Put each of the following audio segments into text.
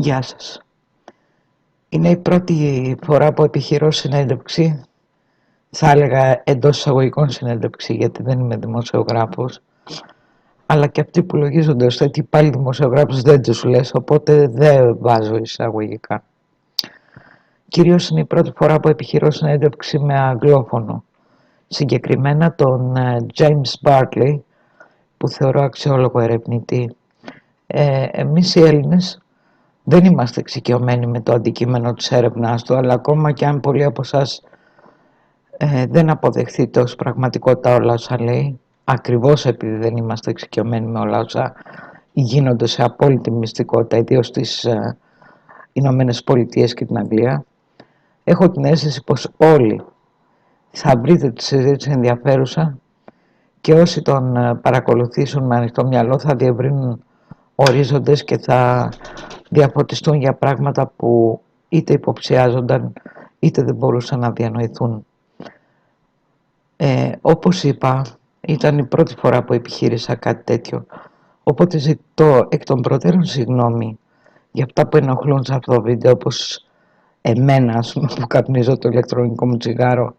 Γεια σας. Είναι η πρώτη φορά που επιχειρώ συνέντευξη, θα έλεγα εντός εισαγωγικών συνέντευξη, γιατί δεν είμαι δημοσιογράφος, αλλά και αυτοί που λογίζονται ως τέτοιοι πάλι δημοσιογράφους δεν τους λες, οπότε δεν βάζω εισαγωγικά. Κυρίως είναι η πρώτη φορά που επιχειρώ συνέντευξη με αγγλόφωνο, συγκεκριμένα τον Τζέημς Μπάρτλε'ι, που θεωρώ αξιόλογο ερευνητή. Εμείς οι Έλληνες δεν είμαστε εξοικειωμένοι με το αντικείμενο της έρευνάς του, αλλά ακόμα και αν πολλοί από εσάς δεν αποδεχτείτε ως πραγματικότητα όλα όσα λέει, ακριβώς επειδή δεν είμαστε εξοικειωμένοι με όλα όσα γίνονται σε απόλυτη μυστικότητα, ιδίως στις Ηνωμένες Πολιτείες και την Αγγλία, έχω την αίσθηση πως όλοι θα βρείτε τη συζήτηση ενδιαφέρουσα και όσοι τον παρακολουθήσουν με ανοιχτό μυαλό θα διευρύνουν ορίζοντες και θα διαφωτιστούν για πράγματα που είτε υποψιάζονταν είτε δεν μπορούσαν να διανοηθούν. Όπως είπα, ήταν η πρώτη φορά που επιχείρησα κάτι τέτοιο, οπότε ζητώ εκ των προτέρων συγγνώμη για αυτά που ενοχλούν σε αυτό το βίντεο, όπως εμένα, ας πούμε, που καπνίζω το ηλεκτρονικό μου τσιγάρο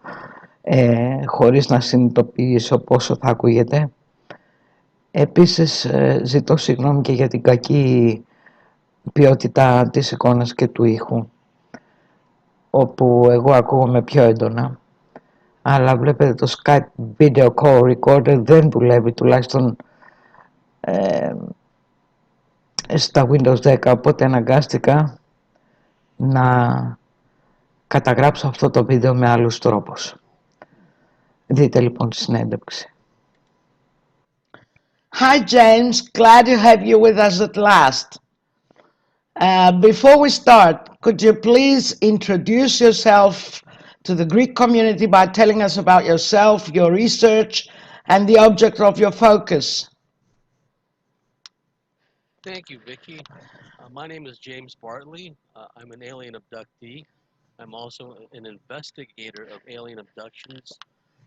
χωρίς να συνειδητοποιήσω πόσο θα ακούγεται. Επίσης ζητώ συγγνώμη και για την κακή ποιότητα της εικόνας και του ήχου, όπου εγώ ακούγομαι πιο έντονα, αλλά βλέπετε το Skype Video Call Recorder δεν δουλεύει, τουλάχιστον στα Windows 10, οπότε αναγκάστηκα να καταγράψω αυτό το βίντεο με άλλους τρόπους. Δείτε λοιπόν τη συνέντευξη. Hi James, glad to have you with us at last. Before we start, could you please introduce yourself to the Greek community by telling us about yourself, your research, and the object of your focus? Thank you, Vicky. My name is James Bartley. I'm an alien abductee. I'm also an investigator of alien abductions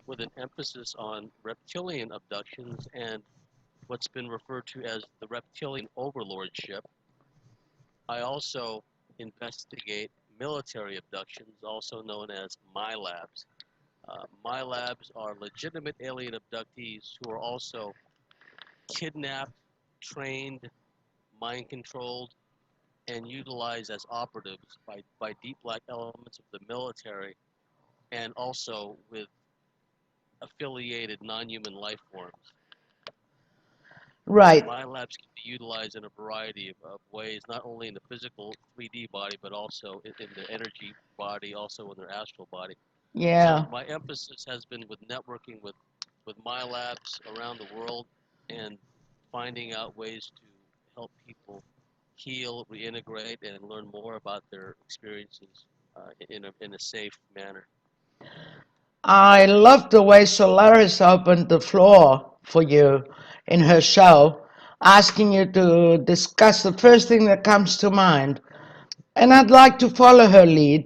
with an emphasis on reptilian abductions and what's been referred to as the reptilian overlordship. I also investigate military abductions, also known as MILABs. MILABs are legitimate alien abductees who are also kidnapped, trained, mind-controlled, and utilized as operatives by deep black elements of the military and also with affiliated non-human life forms. Right. My labs can be utilized in a variety of ways, not only in the physical 3D body, but also in the energy body, also in their astral body. Yeah. So my emphasis has been with networking with my labs around the world and finding out ways to help people heal, reintegrate, and learn more about their experiences in a safe manner. I love the way Solaris opened the floor for you in her show, asking you to discuss the first thing that comes to mind. And I'd like to follow her lead,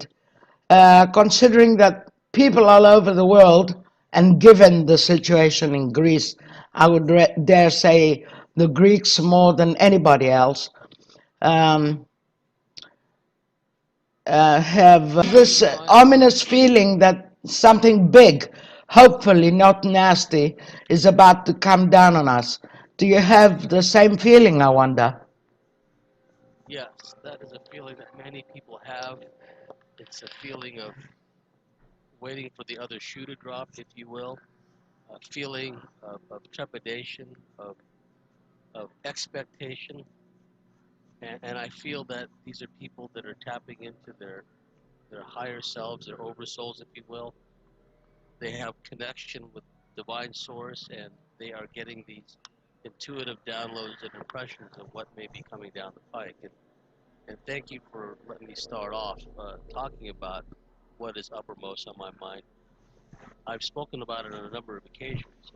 considering that people all over the world, and given the situation in Greece, I would dare say the Greeks more than anybody else, have this ominous feeling that something big, hopefully not nasty, is about to come down on us. Do you have the same feeling, I wonder? Yes, that is a feeling that many people have. It's a feeling of waiting for the other shoe to drop, if you will, a feeling of trepidation, of expectation. And I feel that these are people that are tapping into their higher selves, their oversouls, if you will. They have connection with divine source, and they are getting these intuitive downloads and impressions of what may be coming down the pike. And thank you for letting me start off talking about what is uppermost on my mind. I've spoken about it on a number of occasions.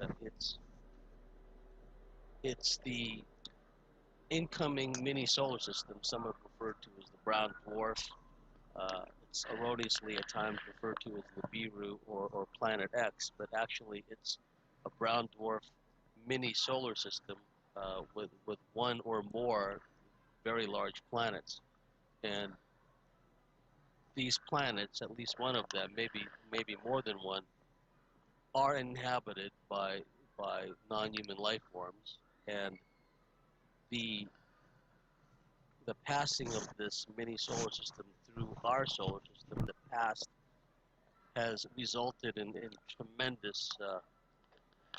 It's the incoming mini solar system. Some have referred to as the brown dwarf. It's erroneously at times referred to as the Nibiru or Planet X, but actually it's a brown dwarf mini solar system with one or more very large planets. And these planets, at least one of them, maybe more than one, are inhabited by non-human life forms, and the the passing of this mini solar system through our solar system, the past, has resulted in tremendous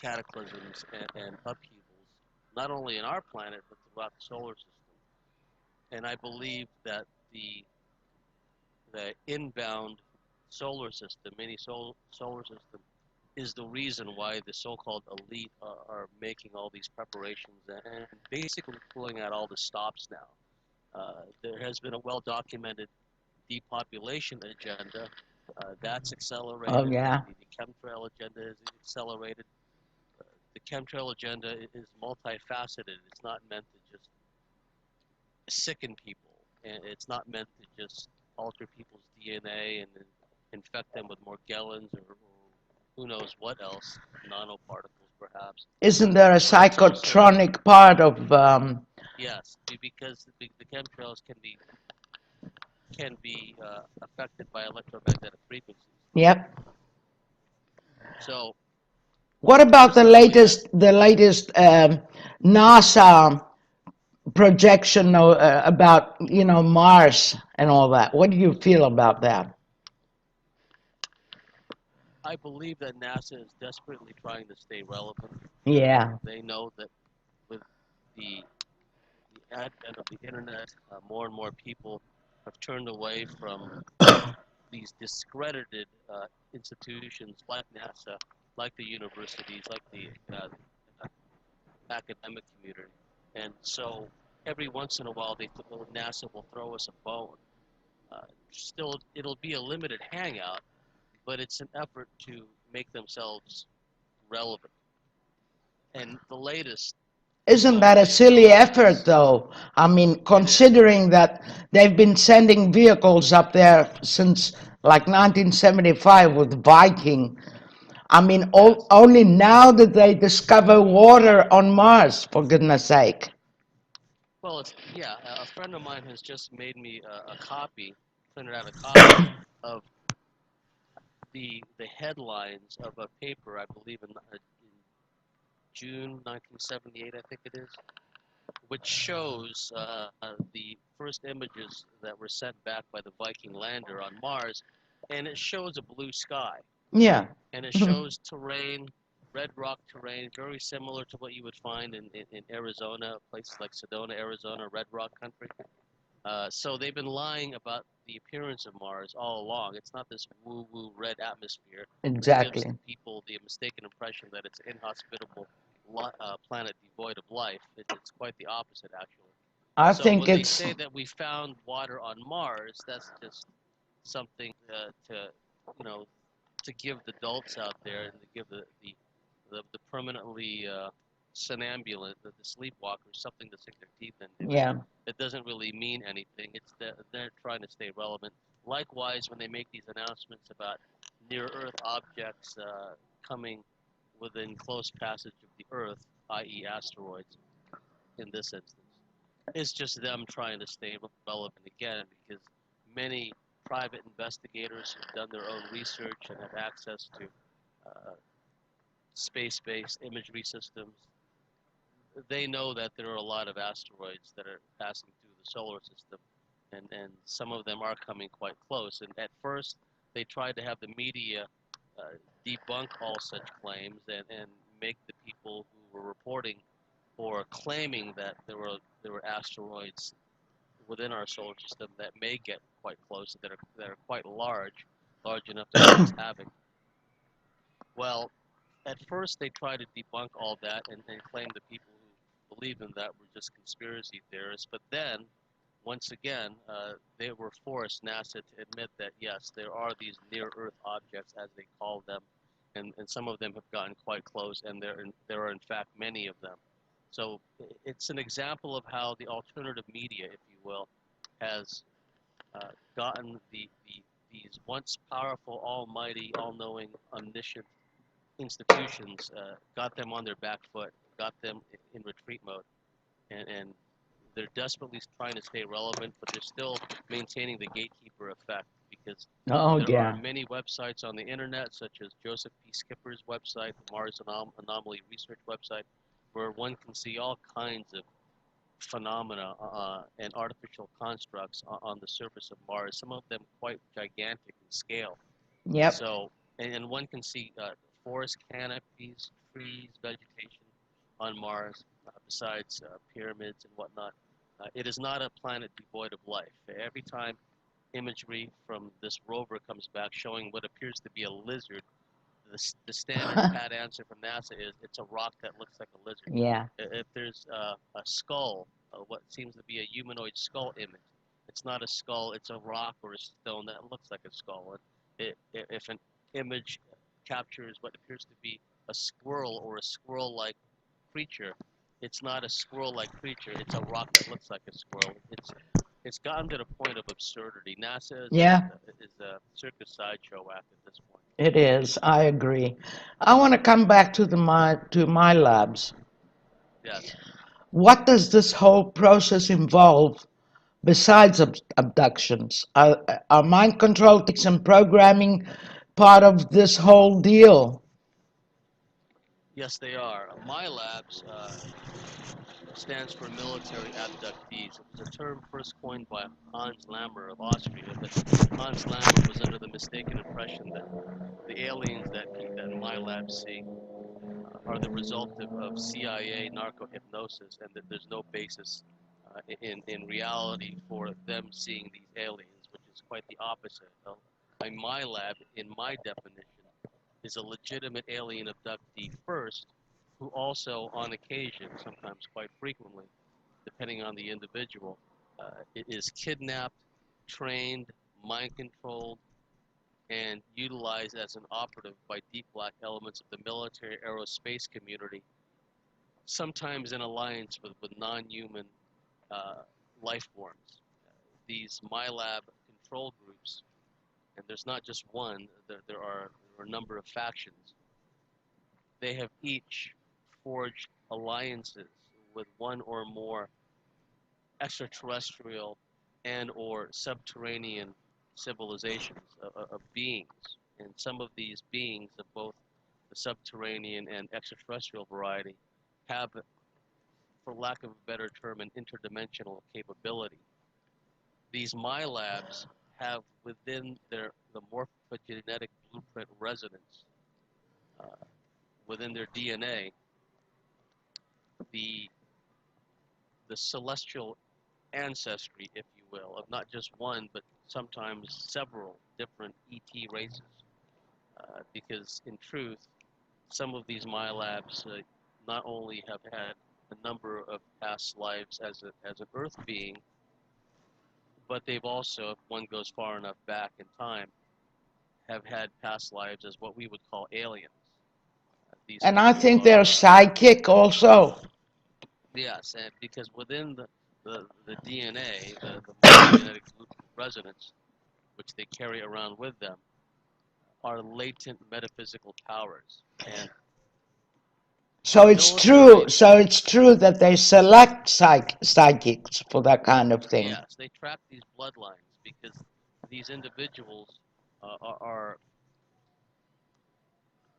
cataclysms and upheavals, not only in our planet but throughout the solar system. And I believe that the inbound solar system, solar system, is the reason why the so-called elite are making all these preparations and basically pulling out all the stops now. There has been a well-documented depopulation agenda that's Oh, accelerated. yeah. The chemtrail agenda is accelerated. The chemtrail agenda is multifaceted. It's not meant to just sicken people, and it's not meant to just alter people's DNA and infect them with Morgellons or who knows what else, nanoparticles perhaps. Isn't there a But it's also, psychotronic part of? yes, because the chemtrails can be affected by electromagnetic frequencies. Yep. So What about first of all, we have, the latest NASA projection about Mars and all that? What do you feel about that? I believe that NASA is desperately trying to stay relevant. Yeah. They know that with the advent of the internet, more and more people have turned away from these discredited institutions like NASA, like the universities, like the academic community. And so every once in a while, NASA will throw us a bone. Still, it'll be a limited hangout, but it's an effort to make themselves relevant. And the latest Isn't that a foray into silly all effort, this, though? I mean, it is. considering that they've been sending vehicles up there since like 1975 with Viking. I mean, Yes. only now that they discover water on Mars, for goodness sake. Well, yeah. A friend of mine has just made me a copy, printed out a copy of the headlines of a paper, I believe in June 1978, I think it is, which shows the first images that were sent back by the Viking lander on Mars, and it shows a blue sky, Yeah. and it shows terrain, red rock terrain, very similar to what you would find in Arizona, places like Sedona, Arizona, red rock country. So they've been lying about the appearance of Mars all along. It's not this woo-woo red atmosphere, which gives Exactly. people the mistaken impression that it's an inhospitable planet devoid of life. It's quite the opposite, actually. I So think when they it's say that we found water on Mars, that's just something to, you know, to give the adults out there and to give the permanently somnambulant, the sleepwalkers, something to sink their teeth into. yeah. It doesn't really mean anything. It's that they're trying to stay relevant. Likewise, when they make these announcements about near-Earth objects coming within close passage of the Earth, i.e., asteroids, in this instance, it's just them trying to stay relevant again because many private investigators who've done their own research and have access to space-based imagery systems, they know that there are a lot of asteroids that are passing through the solar system, and some of them are coming quite close. And at first, they tried to have the media debunk all such claims and make the people who were reporting or claiming that there were asteroids within our solar system that may get quite close, that are quite large enough to cause havoc. Well, at first they tried to debunk all that and claim the people who believed in that were just conspiracy theorists. But then, once again, they were forced, NASA, to admit that yes, there are these near-Earth objects, as they call them, and some of them have gotten quite close, and there are in fact many of them. So it's an example of how the alternative media, if you will, has gotten these once powerful, almighty, all-knowing, omniscient institutions, got them on their back foot, got them in retreat mode, and they're desperately trying to stay relevant, but they're still maintaining the gatekeeper effect because Oh, there are yeah. many websites on the internet, such as Joseph P. Skipper's website, the Mars Anomaly Research website, where one can see all kinds of phenomena and artificial constructs on the surface of Mars, some of them quite gigantic in scale. Yep. So, and one can see forest canopies, trees, vegetation on Mars, besides pyramids and whatnot. It is not a planet devoid of life. Every time imagery from this rover comes back showing what appears to be a lizard, the standard pat answer from NASA is it's a rock that looks like a lizard. Yeah. If there's a skull, what seems to be a humanoid skull image, it's not a skull, it's a rock or a stone that looks like a skull. If an image captures what appears to be a squirrel or a squirrel-like creature, it's not a squirrel-like creature, it's a rock that looks like a squirrel. It's gotten to the point of absurdity. NASA Yeah, is a circus sideshow act at this point. it is. I agree. I want to come back to my labs. Yes. What does this whole process involve besides abductions? Are mind control techniques and programming part of this whole deal? Yes, they are. My labs stands for military abductees. It was a term first coined by Hans Lammer of Austria, but Hans Lammer was under the mistaken impression that the aliens that my labs see are the result of CIA narco hypnosis, and that there's no basis in reality for them seeing these aliens, which is quite the opposite. My lab, in my definition, is a legitimate alien abductee first, who also, on occasion, sometimes quite frequently, depending on the individual, is kidnapped, trained, mind controlled, and utilized as an operative by deep black elements of the military aerospace community, sometimes in alliance with non-human life forms. These MyLab control groups, and there's not just one, there are a number of factions. They have each forged alliances with one or more extraterrestrial and or subterranean civilizations of beings. And some of these beings of both the subterranean and extraterrestrial variety have, for lack of a better term, an interdimensional capability. These MyLabs have within the morphogenetic blueprint resonance, uh, within their DNA, the celestial ancestry, if you will, of not just one, but sometimes several different ET races. Because in truth, some of these MyLabs not only have had a number of past lives as an Earth being, but they've also, if one goes far enough back in time, have had past lives as what we would call aliens. These And I people think they're are, psychic also. yes, and because within the DNA, the morphogenetic resonance, which they carry around with them, are latent metaphysical powers. And So the it's true. military, So it's true that they select psychics for that kind of thing. yes, they track these bloodlines because these individuals are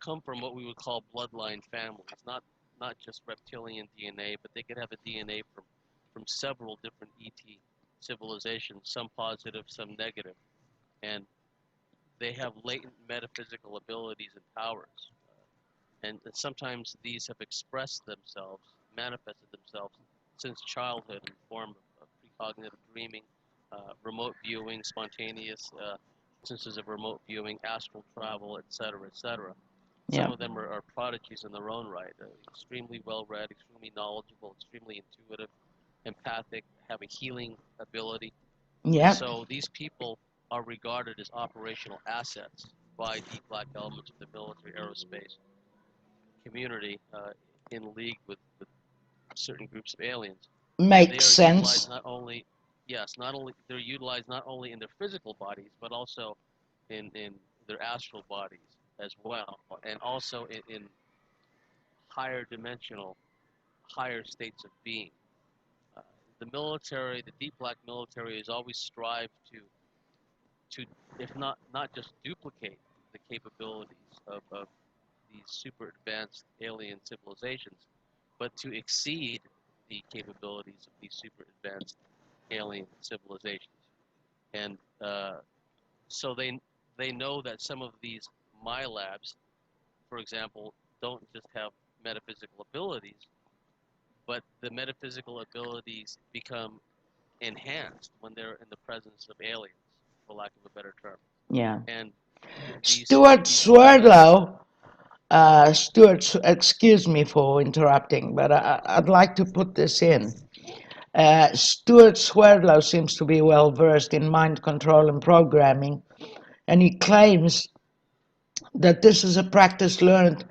come from what we would call bloodline families, not just reptilian DNA, but they could have a DNA from several different ET civilizations, some positive, some negative, and they have latent metaphysical abilities and powers. And sometimes these have expressed themselves, manifested themselves since childhood in the form of precognitive dreaming, remote viewing, spontaneous instances of remote viewing, astral travel, etc., etc. Some Yeah. of them are prodigies in their own right, extremely well-read, extremely knowledgeable, extremely intuitive, empathic, have a healing ability. Yeah. So these people are regarded as operational assets by deep black elements of the military aerospace community in league with certain groups of aliens. And they Makes are utilized sense. not only, yes, not only, they're utilized not only in their physical bodies, but also in their astral bodies as well, and also in higher dimensional, higher states of being. Uh, the military, the deep black military, has always strived to if not just duplicate the capabilities of these super advanced alien civilizations, but to exceed the capabilities of these super advanced alien civilizations. And so they know that some of these my labs, for example, don't just have metaphysical abilities, but the metaphysical abilities become enhanced when they're in the presence of aliens, for lack of a better term. Yeah. And Stuart Swerdlow, Stuart, excuse me for interrupting, but I'd like to put this in. Stuart Swerdlow seems to be well versed in mind control and programming, and he claims that this is a practice learned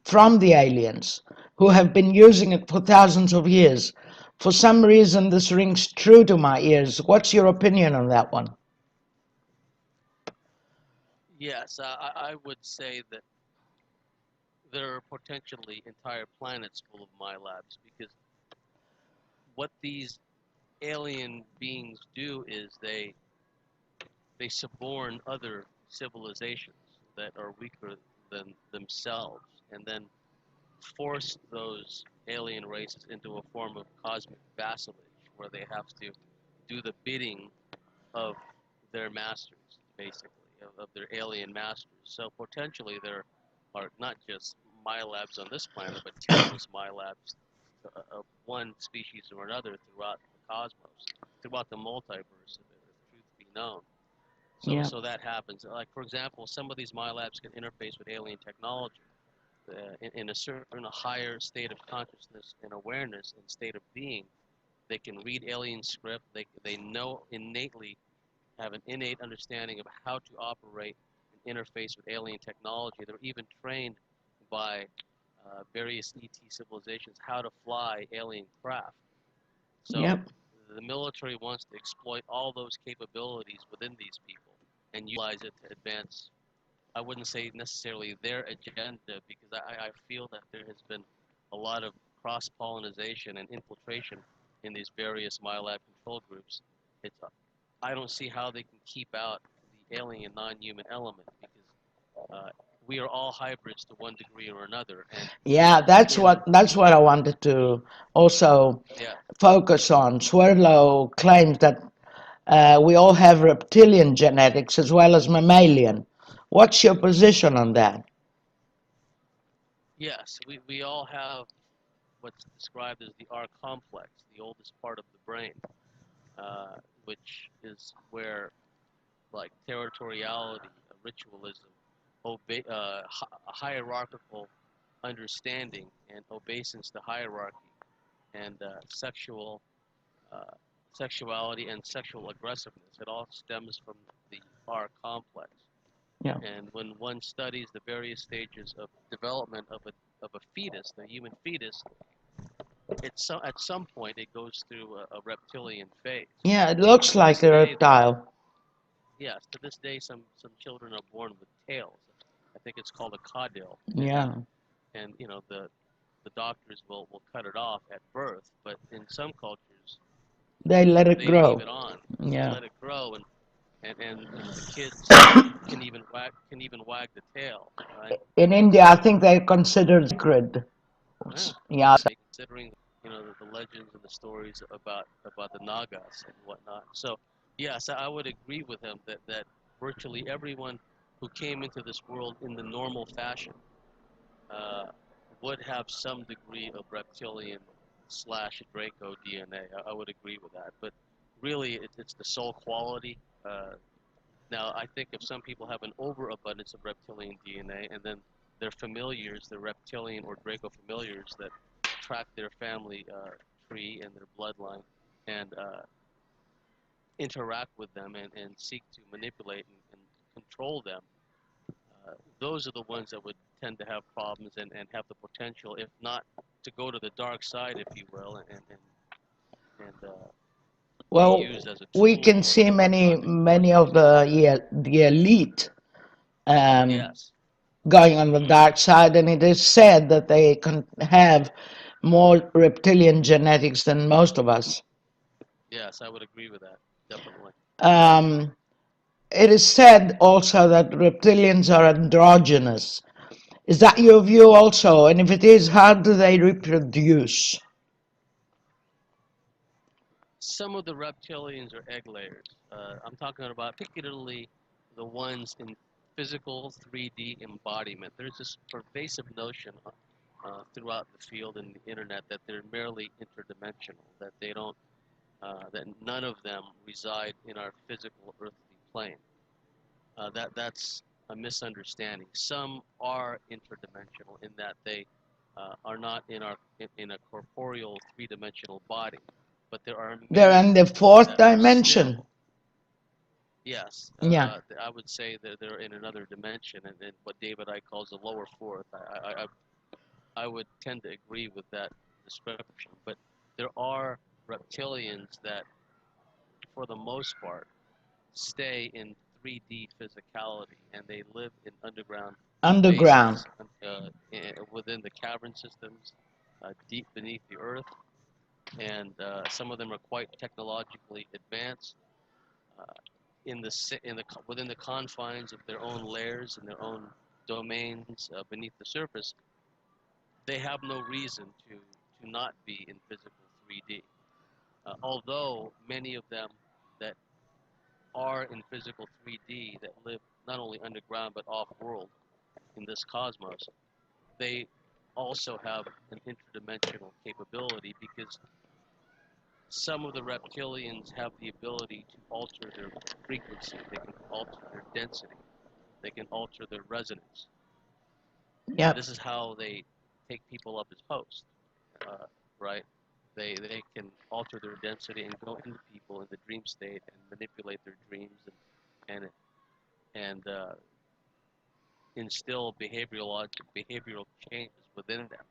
from the aliens, who have been using it for thousands of years. For some reason, this rings true to my ears. What's your opinion on that one? Yes, I would say that there are potentially entire planets full of my labs, because what these alien beings do is they suborn other civilizations that are weaker than themselves, and then force those alien races into a form of cosmic vassalage, where they have to do the bidding of their masters, basically, of their alien masters. So potentially there are not just my labs on this planet, but countless my labs of one species or another throughout the cosmos, throughout the multiverse, if truth be known. So that happens. Like, for example, some of these my labs can interface with alien technology in a certain higher state of consciousness and awareness and state of being. They can read alien script. They know innately, have an innate understanding of how to operate and interface with alien technology. They're even trained by various ET civilizations how to fly alien craft. So the military wants to exploit all those capabilities within these people and utilize it to advance, I wouldn't say necessarily their agenda, because I feel that there has been a lot of cross-pollination and infiltration in these various MyLab control groups. I don't see how they can keep out the alien non-human element, because we are all hybrids to one degree or another. And that's what I wanted to also focus on. Swerdlow claims that we all have reptilian genetics as well as mammalian. What's your position on that? Yes, we all have what's described as the R complex, the oldest part of the brain, which is where, like, territoriality, ritualism, hierarchical understanding and obeisance to hierarchy, and sexuality and sexual aggressiveness. It all stems from the R complex. Yeah. And when one studies the various stages of development of a fetus, the human fetus, at some point it goes through a reptilian phase. Yeah, it looks like a reptile. Yes, to this day, some children are born with tails. I think it's called a caudal. Yeah. And the doctors will cut it off at birth, but in some cultures they let it grow. Leave it on. Yeah. They let it grow, and the kids can even wag the tail. Right? In India, I think they're considered sacred. Yeah. Considering the legends and the stories about the Nagas and whatnot. So yes, I would agree with him that virtually everyone who came into this world in the normal fashion would have some degree of reptilian / Draco DNA. I would agree with that, but really it's the soul quality. Now, I think if some people have an overabundance of reptilian DNA, and then their familiars, their reptilian or Draco familiars that track their family tree and their bloodline, and interact with them and seek to manipulate and control them, those are the ones that would tend to have problems and have the potential, if not to go to the dark side, if you will, and well, be used as a tool. We can see many of the elite yes. going on the dark side, and it is said that they can have more reptilian genetics than most of us. Yes, I would agree with that, definitely. It is said also that reptilians are androgynous. Is that your view also? And if it is, how do they reproduce? Some of the reptilians are egg layers. I'm talking about particularly the ones in physical 3D embodiment. There's this pervasive notion throughout the field and the internet that they're merely interdimensional, that they don't, that none of them reside in our physical earthly plane. That's a misunderstanding. Some are interdimensional in that they are not in a corporeal three-dimensional body, but there are They're many in the fourth that are dimension. still, yes, Yeah. I would say that they're in another dimension, and what David I calls the lower fourth. I would tend to agree with that description, but there are reptilians that, for the most part, stay in 3D physicality, and they live in underground Underground. bases within the cavern systems, deep beneath the earth, and some of them are quite technologically advanced. Uh, within the confines of their own layers and their own domains beneath the surface, they have no reason to not be in physical 3D. Although many of them that are in physical 3D that live not only underground but off-world in this cosmos, they also have an interdimensional capability because some of the reptilians have the ability to alter their frequency, they can alter their density, they can alter their resonance. And Yep. this is how they take people up as hosts, right? They can alter their density and go into people in the dream state and manipulate their dreams and and instill behavioral changes within them.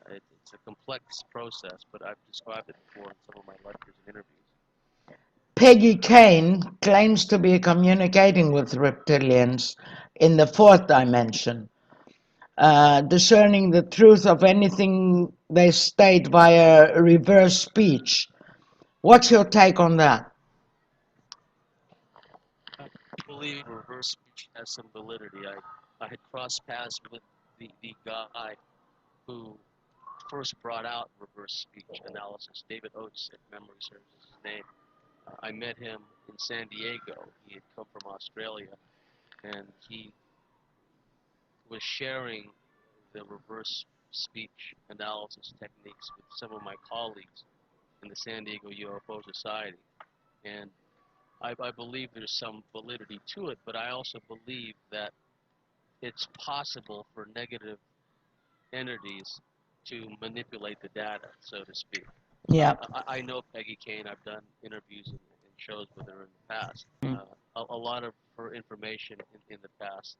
It's a complex process, but I've described it before in some of my lectures and interviews. Peggy Kane claims to be communicating with reptilians in the fourth dimension, discerning the truth of anything they state via reverse speech. What's your take on that? I believe reverse speech has some validity. I had crossed paths with the guy who first brought out reverse speech analysis. David Oates, if memory serves, is his name. I met him in San Diego. He had come from Australia, and he was sharing the reverse speech analysis techniques with some of my colleagues in the San Diego UFO Society. And I believe there's some validity to it, but I also believe that it's possible for negative entities to manipulate the data, so to speak. Yeah. I know Peggy Kane. I've done interviews and shows with her in the past. Mm. A lot of her information in the past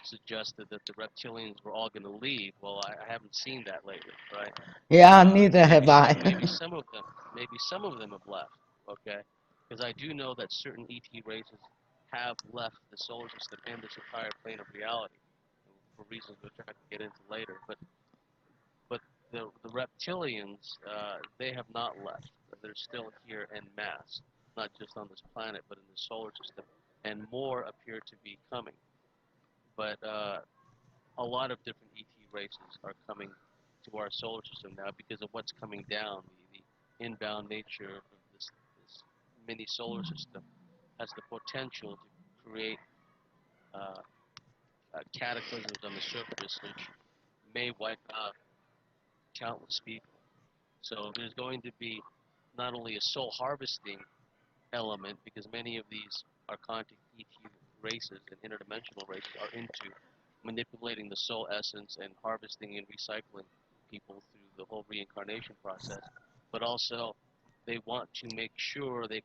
suggested that the reptilians were all going to leave. Well, I haven't seen that lately, right? Yeah, neither have I. Maybe some of them have left. Okay, because I do know that certain ET races have left the solar system and this entire plane of reality for reasons which I can get into later. But the reptilians, they have not left. They're still here en masse, not just on this planet, but in the solar system, and more appear to be coming. But a lot of different ET races are coming to our solar system now because of what's coming down. The inbound nature of this mini solar system has the potential to create uh, cataclysms on the surface which may wipe out countless people. So there's going to be not only a soul harvesting element, because many of these Archontic ET races and interdimensional races are into manipulating the soul essence and harvesting and recycling people through the whole reincarnation process, but also they want to make sure they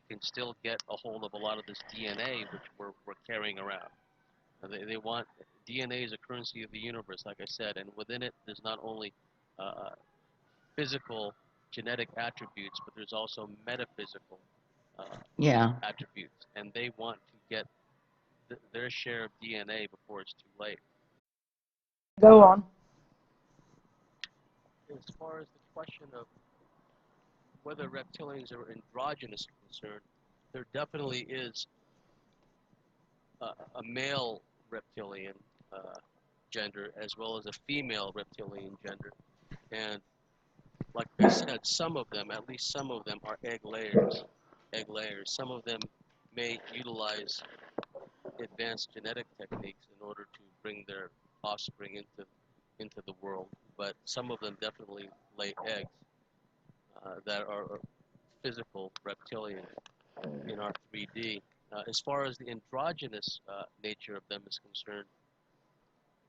can still get a hold of a lot of this DNA which we're carrying around. They want DNA is a currency of the universe, like I said, and within it there's not only uh, physical genetic attributes, but there's also metaphysical Yeah. attributes, and they want to get their share of DNA before it's too late. Go on. As far as the question of whether reptilians are androgynous are concerned, there definitely is a male reptilian gender as well as a female reptilian gender. And like I said, some of them, at least some of them, are egg layers. Egg layers. Some of them may utilize advanced genetic techniques in order to bring their offspring into the world. But some of them definitely lay eggs that are physical reptilian in our 3D. As far as the androgynous nature of them is concerned,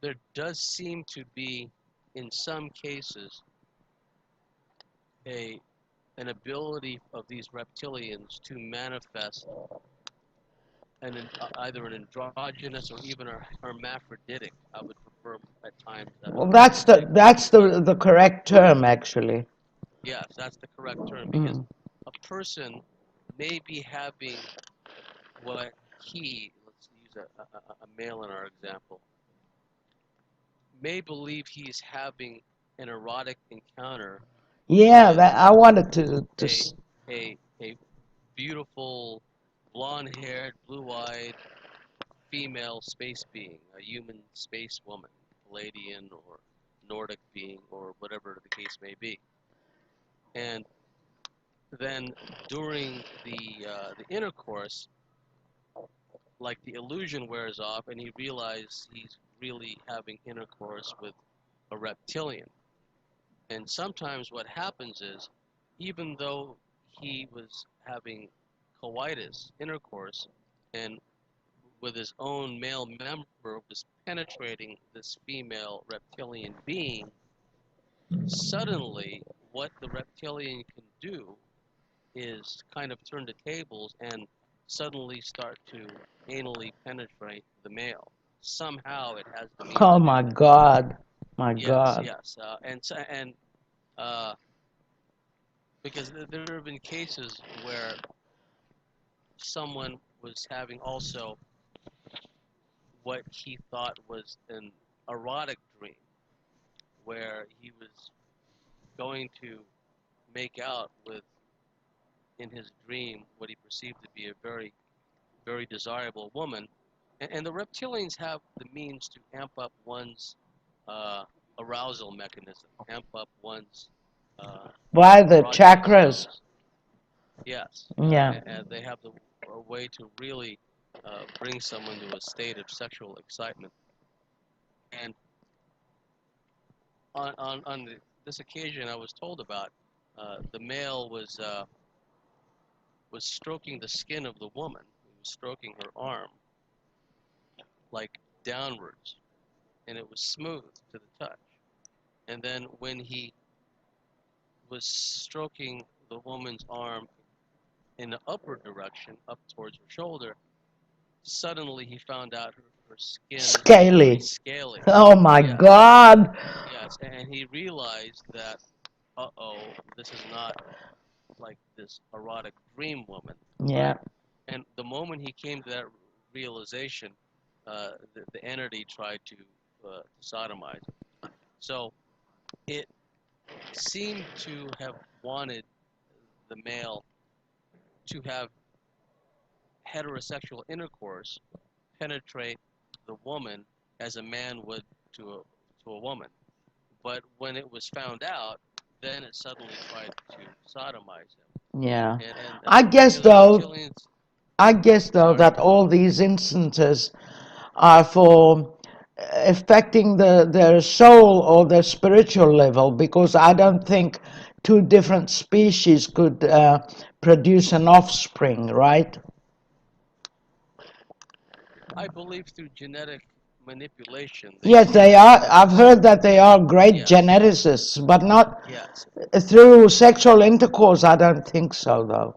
there does seem to be, in some cases, an ability of these reptilians to manifest either an androgynous or even a hermaphroditic. I would prefer at times Well, that's the correct term, actually. Yes, that's the correct term, because Mm. a person may be having what let's use a male in our example, may believe he's having an erotic encounter Yeah, with I wanted a a beautiful blonde-haired, blue-eyed female space being, a human space woman, Palladian or Nordic being, or whatever the case may be. And then during the intercourse, like the illusion wears off, and he realizes he's really having intercourse with a reptilian. And sometimes what happens is, even though he was having coitus, intercourse, and with his own male member was penetrating this female reptilian being, suddenly what the reptilian can do is kind of turn the tables and suddenly start to anally penetrate the male. Somehow it has the means Oh of my doing it. God, my Yes, God. yes, and uh, because there have been cases where someone was having also what he thought was an erotic dream, where he was going to make out with, in his dream, what he perceived to be a very, very desirable woman. And the reptilians have the means to amp up one's uh, arousal mechanism, amp up one's Why the erogenous chakras? zones. Yes, Yeah. and they have a way to really bring someone to a state of sexual excitement. And on this occasion I was told about, the male was stroking the skin of the woman. He was stroking her arm, like downwards, and it was smooth to the touch. And then when he was stroking the woman's arm in the upward direction, up towards her shoulder, suddenly he found out her skin was very Scaly. scaly. Oh my Yes, God. yes, and he realized that, uh-oh, this is not like this erotic dream woman, Yeah. right? And the moment he came to that realization, the entity tried to sodomize him. So it seemed to have wanted the male to have heterosexual intercourse, penetrate the woman as a man would to a woman. But when it was found out, then it suddenly tried to sodomize him. Yeah. And I guess because the though, reptilians, I guess though sorry, that all these instances are for affecting their soul or their spiritual level, because I don't think two different species could produce an offspring, right? I believe through genetic manipulation they Yes, they can. are. I've heard that they are great Yes, geneticists, but not yes. through sexual intercourse. I don't think so, though.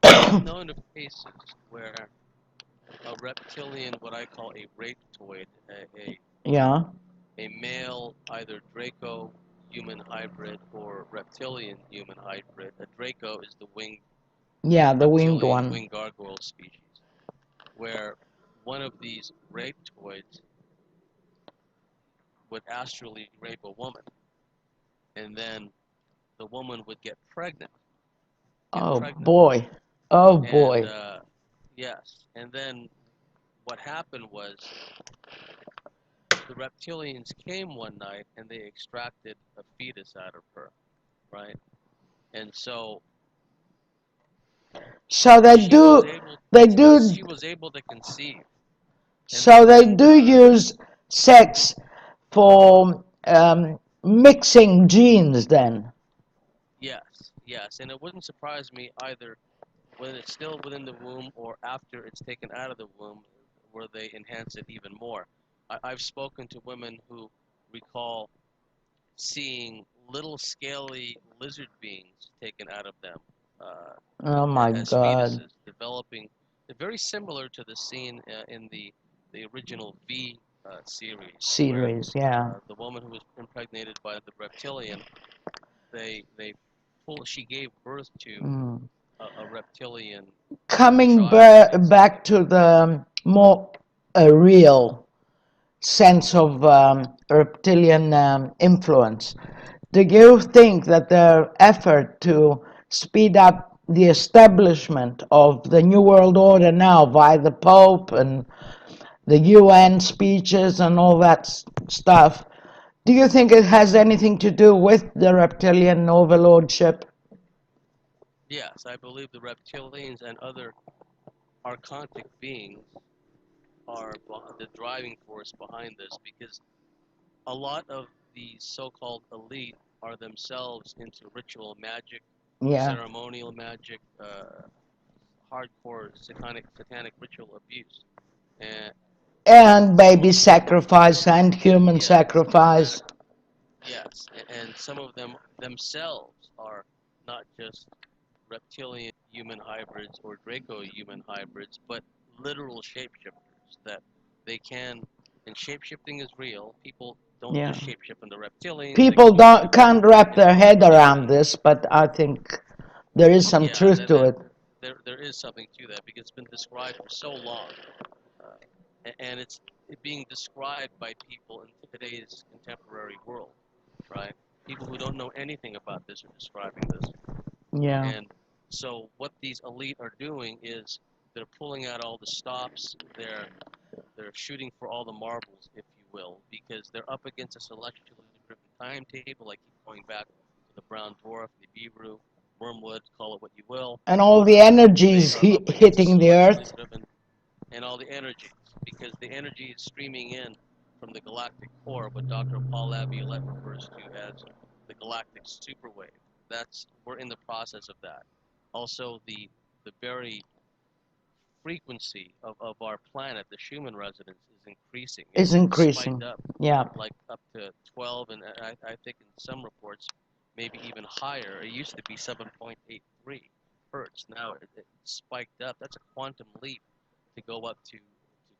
I've known of cases where a reptilian, what I call a reptoid, Yeah, a male, either Draco human hybrid or reptilian human hybrid. A Draco is the winged yeah, the winged reptilian one. winged gargoyle species, where one of these reptoids would astrally rape a woman, and then the woman would get pregnant. get Oh pregnant. boy. Oh And boy. yes, and then what happened was the reptilians came one night and they extracted a fetus out of her, right? And so So she was able they do, she was able to conceive. And so they then do use sex for mixing genes then. yes, yes, and it wouldn't surprise me either when it's still within the womb or after it's taken out of the womb, where they enhance it even more. I've spoken to women who recall seeing little scaly lizard beings taken out of them Oh my as God. fetuses, developing. They're very similar to the scene in the original V series, where Series, yeah. the woman who was impregnated by the reptilian, they she gave birth to Mm. a reptilian Coming child, back basically. to the more real sense of reptilian influence, do you think that their effort to speed up the establishment of the New World Order now via the Pope and the UN speeches and all that stuff, do you think it has anything to do with the reptilian overlordship? Yes, I believe the reptilians and other archontic beings are the driving force behind this, because a lot of the so-called elite are themselves into ritual magic, Yeah. ceremonial magic, hardcore satanic ritual abuse, and And some baby of them, sacrifice and human yes, sacrifice. yes, and some of them themselves are not just reptilian human hybrids or Draco human hybrids, but literal shapeshifters that they can. And shapeshifting is real. People don't Yeah. just shapeshift into reptilians. They People can don't shapeshift can't wrap into their head whatever they around need. this, but I think there is some Yeah, truth to it. there is something to that, because it's been described for so long, and it's being described by people in today's contemporary world, right? People who don't know anything about this are describing this. Yeah. And so what these elite are doing is they're pulling out all the stops. They're shooting for all the marbles, if you will, because they're up against a celestially driven timetable. I keep going back to the brown dwarf, the Nibiru, wormwood, call it what you will. And all the They energies are up against a hitting the celestially earth. driven, and all the energies, because the energy is streaming in from the galactic core, what Dr. Paul Laviolette refers to as the galactic superwave. We're in the process of that. Also, the very frequency of our planet, the Schumann resonance, is increasing. Is It's spiked increasing. up, Yeah. like up to 12, and I think in some reports, maybe even higher. It used to be 7.83 hertz. Now it's spiked up. That's a quantum leap to go up to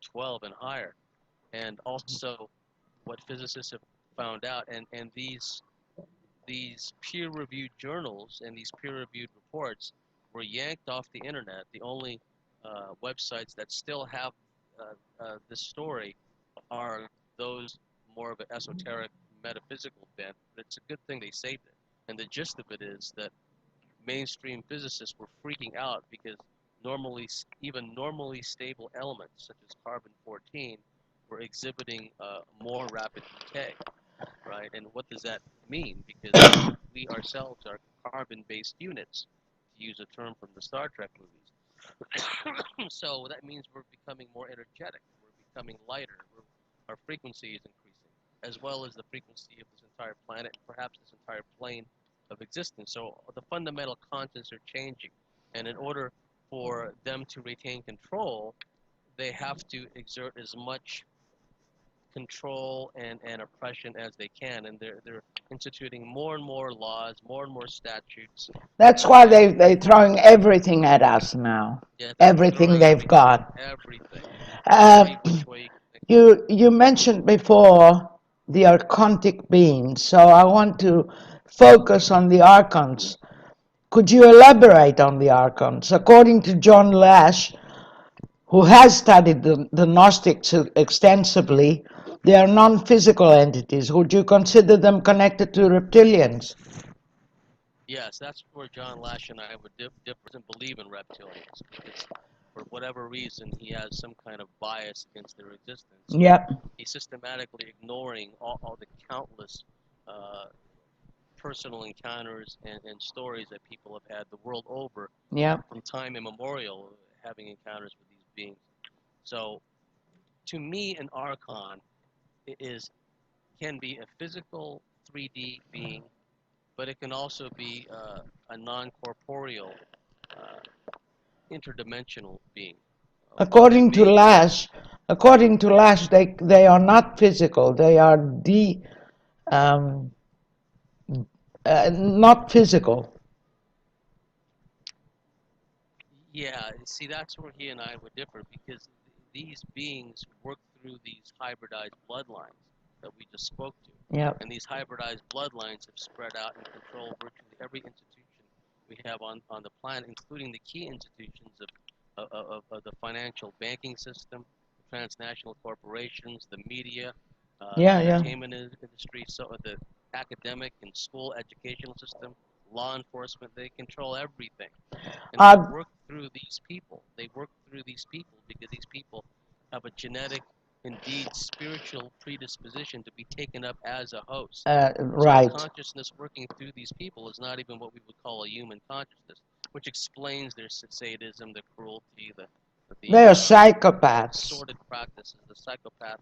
12 and higher. And also, what physicists have found out, and these peer-reviewed journals and these peer-reviewed reports were yanked off the internet. The only websites that still have this story are those more of an esoteric, metaphysical bent. But it's a good thing they saved it. And the gist of it is that mainstream physicists were freaking out because even normally stable elements such as carbon-14 were exhibiting more rapid decay, right? And what does that mean? Because we ourselves are carbon-based units, to use a term from the Star Trek movies. So that means we're becoming more energetic, we're becoming lighter, our frequency is increasing, as well as the frequency of this entire planet and perhaps this entire plane of existence. So the fundamental constants are changing, and in order for them to retain control, they have to exert as much control and oppression as they can, and they're instituting more and more laws, more and more statutes, That's why and they're throwing everything at us now. yeah, they're Everything throwing they've everything, got. everything, Uh, every which way you can think of. you mentioned before the archontic beings, so I want to focus on the archons. Could you elaborate on the archons? According to John Lash, who has studied the Gnostics extensively, they are non-physical entities. Would you consider them connected to reptilians? Yes, that's where John Lash and I would differ. Doesn't believe in reptilians because, for whatever reason, he has some kind of bias against their existence. Yep. He's systematically ignoring all the countless uh, personal encounters and stories that people have had the world over Yep. from time immemorial, having encounters with these beings. So, to me, an archon is can be a physical 3D being, but it can also be a non-corporeal, uh, interdimensional being. It According to may be, Lash, they are not physical. They are um, not physical. yeah. See, that's where he and I would differ because these beings work through these hybridized bloodlines that we just spoke to, Yep. and these hybridized bloodlines have spread out and control virtually every institution we have on the planet, including the key institutions of the financial banking system, transnational corporations, the media, the Yeah, yeah. entertainment industry, so the academic and school educational system, law enforcement. They control everything, and they Uh, work through these people. They work through these people because these people have a genetic, indeed spiritual predisposition to be taken up as a host. So the right. consciousness working through these people is not even what we would call a human consciousness, which explains their sadism, the cruelty, They the are psychopaths. sordid practices, the psychopath,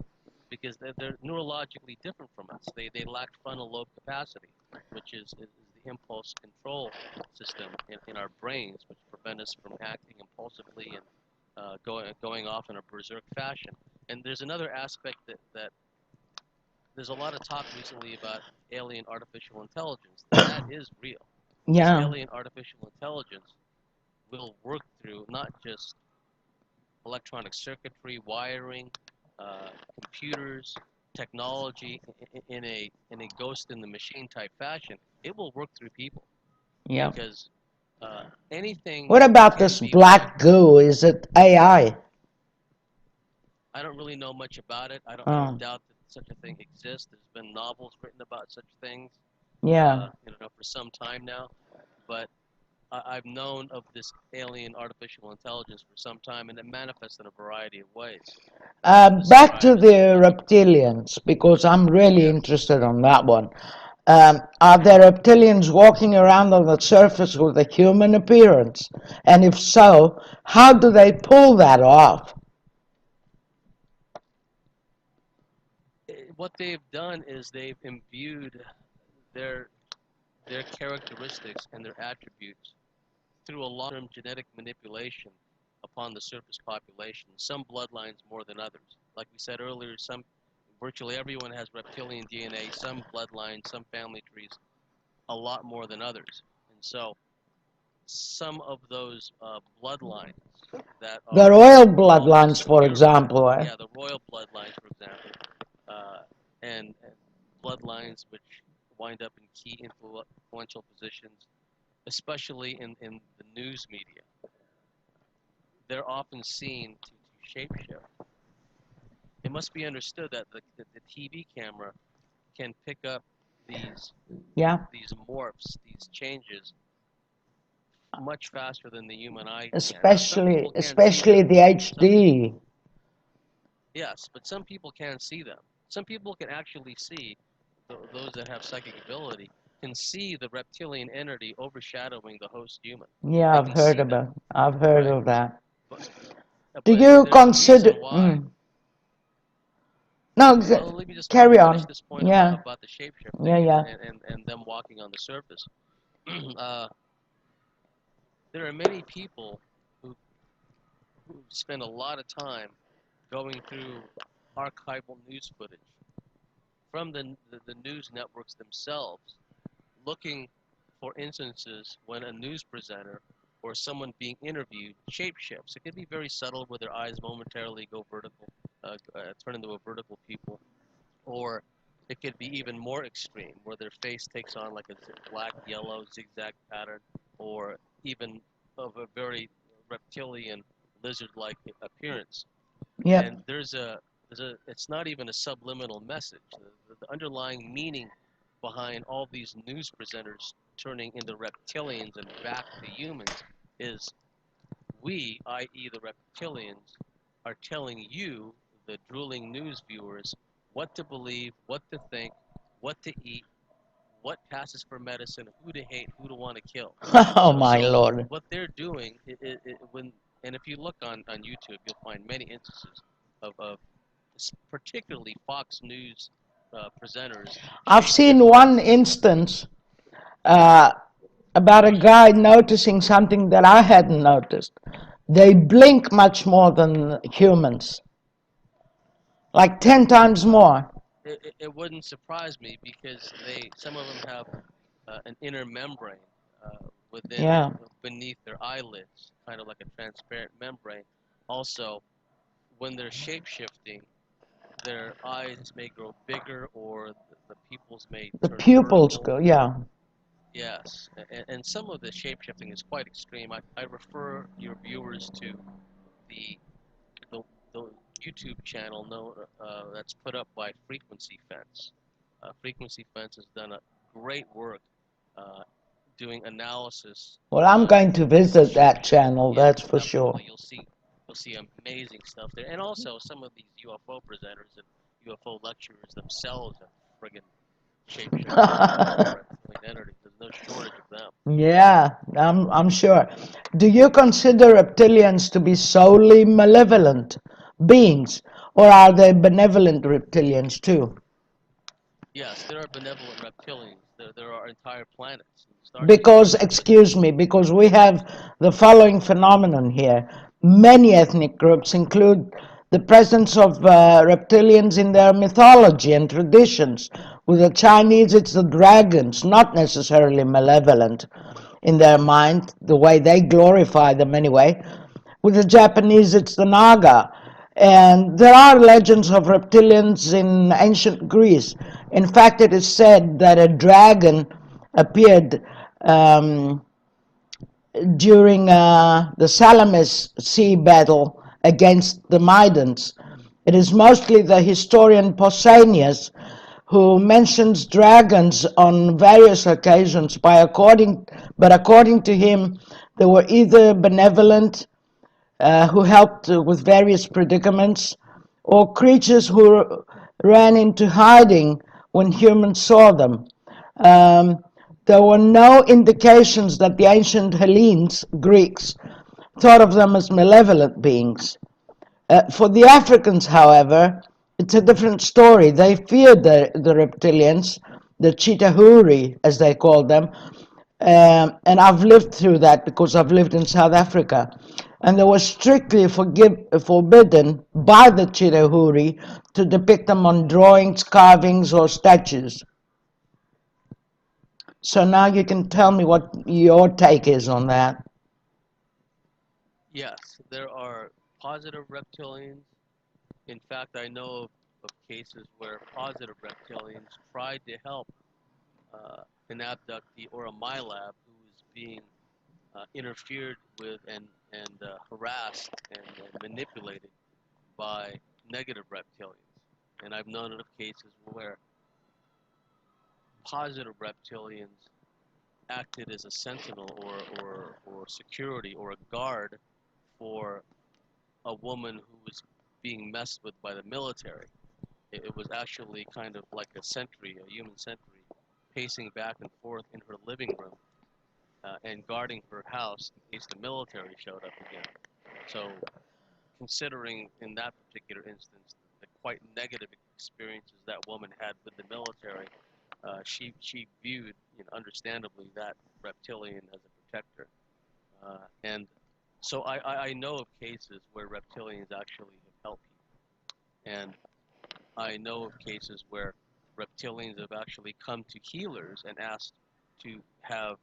because they're neurologically different from us. They lack frontal lobe capacity, which is the impulse control system in our brains, which prevent us from acting impulsively and going off in a berserk fashion. And there's another aspect that there's a lot of talk recently about alien artificial intelligence. That is real. This Yeah. alien artificial intelligence will work through not just electronic circuitry, wiring, computers, technology in a ghost in the machine type fashion. It will work through people Yeah. because anything What about can this be worked. black goo? Is it AI? I don't really know much about it. I don't Oh, doubt that such a thing exists. There's been novels written about such things, yeah. for some time now. But I've known of this alien artificial intelligence for some time, and it manifests in a variety of ways. Some of the Back to survivors the mentioned, reptilians, because I'm really yes, interested on that one. Are there reptilians walking around on the surface with a human appearance? And if so, how do they pull that off? what they've done is they've imbued their their characteristics and their attributes through a long-term genetic manipulation upon the surface population. Some bloodlines more than others. Like we said earlier, virtually everyone has reptilian DNA. Some bloodlines, some family trees, a lot more than others. And so, some of those bloodlines that The are royal almost bloodlines, for pure, example. yeah, the royal bloodlines, for example, uh, and bloodlines which wind up in key influential positions, especially in the news media. They're often seen to shapeshift. It must be understood that the TV camera can pick up these Yeah, these morphs, these changes, much faster than the human eye can. Now, some especially people can't see especially them. the Some HD. Yes, but some people can't see them. Some people can actually see those that have psychic ability can see the reptilian entity overshadowing the host human. Yeah, They can see them, I've heard right? of that. But Do but you there's a consider? reason why. No, Well, let me just carry finish on. this point Yeah, about the yeah, shapeshifting yeah. and them walking on the surface. uh, there are many people who, who spend a lot of time going through archival news footage from the news networks themselves, looking for instances when a news presenter or someone being interviewed shapeshifts. It can be very subtle, where their eyes momentarily go vertical, turn into a vertical pupil, or it could be even more extreme, where their face takes on like a black, yellow, zigzag pattern, or even of a very reptilian, lizard-like appearance. And Yep. it's not even a subliminal message. The underlying meaning behind all these news presenters turning into reptilians and back to humans is we, i.e. the reptilians, are telling you, the drooling news viewers, what to believe, what to think, what to eat, what passes for medicine, who to hate, who to want to kill. Oh So, my so Lord. what they're doing, and if you look on YouTube, you'll find many instances of particularly Fox News presenters I've seen shape-shifting. one instance uh, about a guy noticing something that I hadn't noticed. They blink much more than humans, like 10 times more. It wouldn't surprise me because some of them have an inner membrane within Yeah. beneath their eyelids, kind of like a transparent membrane. Also, when they're shape-shifting, their eyes may grow bigger or the pupils may The turn pupils vertical. go, yeah. Yes, and some of the shape-shifting is quite extreme. I refer your viewers to the the, the YouTube channel that's put up by Frequency Fence. Frequency Fence has done a great work uh, doing analysis Well, I'm on going to visit that shape-shifting. channel, Yeah, that's for sure. definitely. You'll see amazing stuff there, and also some of these UFO presenters and UFO lecturers themselves are friggin' shapeshifters or reptilian entities. There's no shortage of them. Yeah, I'm sure. Do you consider reptilians to be solely malevolent beings, or are they benevolent reptilians too? Yes, there are benevolent reptilians. There are entire planets and star Because, systems. excuse me, because we have the following phenomenon here. Many ethnic groups include the presence of reptilians in their mythology and traditions. With the Chinese, it's the dragons, not necessarily malevolent in their mind, the way they glorify them anyway. With the Japanese, it's the Naga. And there are legends of reptilians in ancient Greece. In fact, it is said that a dragon appeared um, during the Salamis sea battle against the Midans. It is mostly the historian Pausanias who mentions dragons on various occasions, but according to him, they were either benevolent, who helped with various predicaments, or creatures who ran into hiding when humans saw them. Um, there were no indications that the ancient Hellenes, Greeks, thought of them as malevolent beings. For the Africans, however, it's a different story. They feared the reptilians, the Chitahuri, as they called them, and I've lived through that because I've lived in South Africa. And they were strictly forbidden by the Chitahuri to depict them on drawings, carvings, or statues. So now you can tell me what your take is on that. Yes, there are positive reptilians. In fact, I know of cases where positive reptilians tried to help an abductee or a MILAB who was being interfered with and harassed and manipulated by negative reptilians. And I've known of cases where positive reptilians acted as a sentinel or security or a guard for a woman who was being messed with by the military. It was actually kind of like a sentry, a human sentry, pacing back and forth in her living room and guarding her house in case the military showed up again. So, considering in that particular instance the quite negative experiences that woman had with the military, she viewed, understandably, that reptilian as a protector. And so I know of cases where reptilians actually have helped people. And I know of cases where reptilians have actually come to healers and asked to have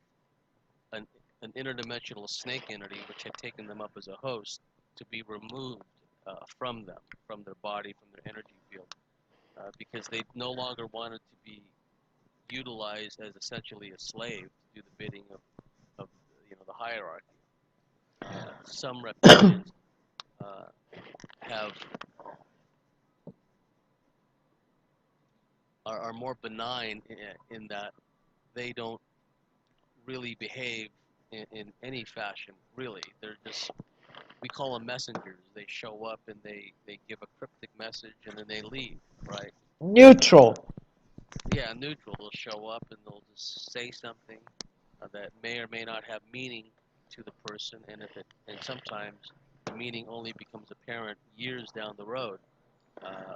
an, an interdimensional snake entity which had taken them up as a host to be removed from them, from their body, from their energy field, because they no longer wanted to be utilized as essentially a slave to do the bidding of the hierarchy. Some reptilians uh, have are more benign in that they don't really behave in any fashion, really. They're just, we call them messengers. They show up and they give a cryptic message and then they leave, right? Neutral. Yeah, neutral. They'll show up and they'll just say something that may or may not have meaning to the person, and sometimes the meaning only becomes apparent years down the road. Uh,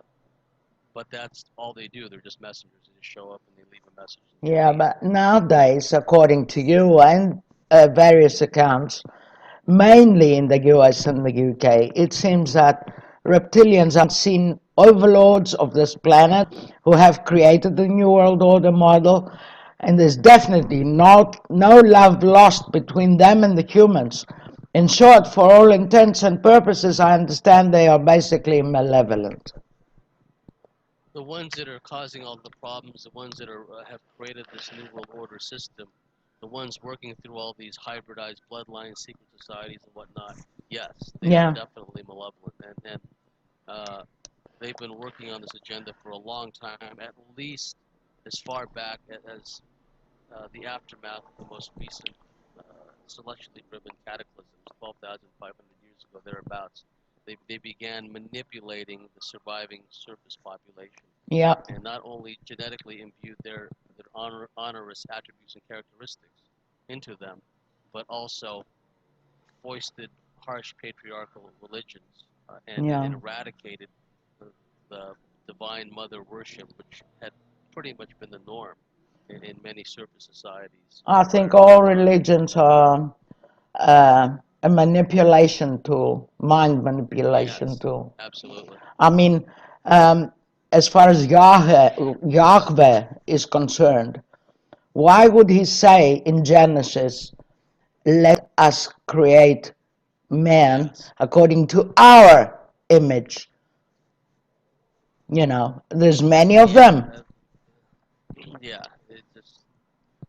but that's all they do. They're just messengers. They just show up and they leave a message. Yeah, but nowadays, according to you and various accounts, mainly in the US and the UK, it seems that reptilians are seen overlords of this planet who have created the New World Order model, and there's definitely no love lost between them and the humans. In short, for all intents and purposes, I understand they are basically malevolent. The ones that are causing all the problems, the ones that have created this New World Order system, the ones working through all these hybridized bloodlines, secret societies, and whatnot, yes, they are Yeah, definitely malevolent. And they've been working on this agenda for a long time, at least as far back as the aftermath of the most recent celestially driven cataclysms, 12,500 years ago, thereabouts. They began manipulating the surviving surface population yeah, and not only genetically imbued their onerous attributes and characteristics into them, but also foisted harsh patriarchal religions and yeah. eradicated the divine mother worship, which had pretty much been the norm in many surface societies I prior think to all that time. religions are a manipulation tool, mind manipulation Yes, tool. absolutely. I mean, um, as far as Yahweh is concerned, why would he say in Genesis, let us create man Yes. according to our image? There's many of Yeah, them. yeah.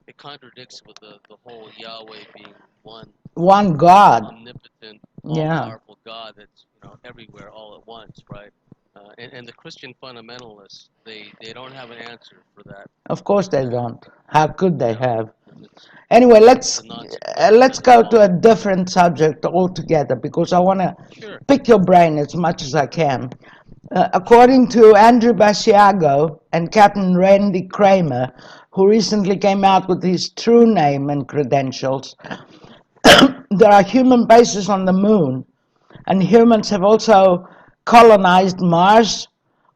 It contradicts with the whole Yahweh being one One God. omnipotent, Yeah, all-powerful God that's everywhere all at once, right? And the Christian fundamentalists, they don't have an answer for that. of course they Uh, don't. How could you they know, have? it's Anyway, it's a let's non uh, sequitur let's to their go to a whole. different subject altogether because I want to Sure. pick your brain as much as I can. According to Andrew Basiago and Captain Randy Kramer, who recently came out with his true name and credentials, there are human bases on the moon, and humans have also colonized Mars,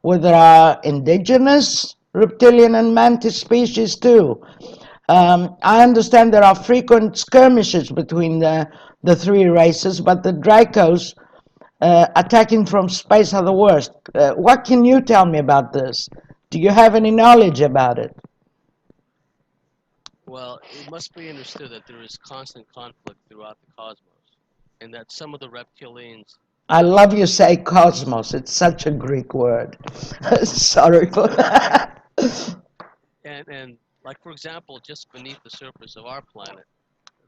where there are indigenous reptilian and mantis species too. I understand there are frequent skirmishes between the three races, but the Dracos attacking from space are the worst. What can you tell me about this? Do you have any knowledge about it? Well, it must be understood that there is constant conflict throughout the cosmos, and that some of the reptilians I love you say cosmos. It's such a Greek word. Sorry for that. and like for example, just beneath the surface of our planet,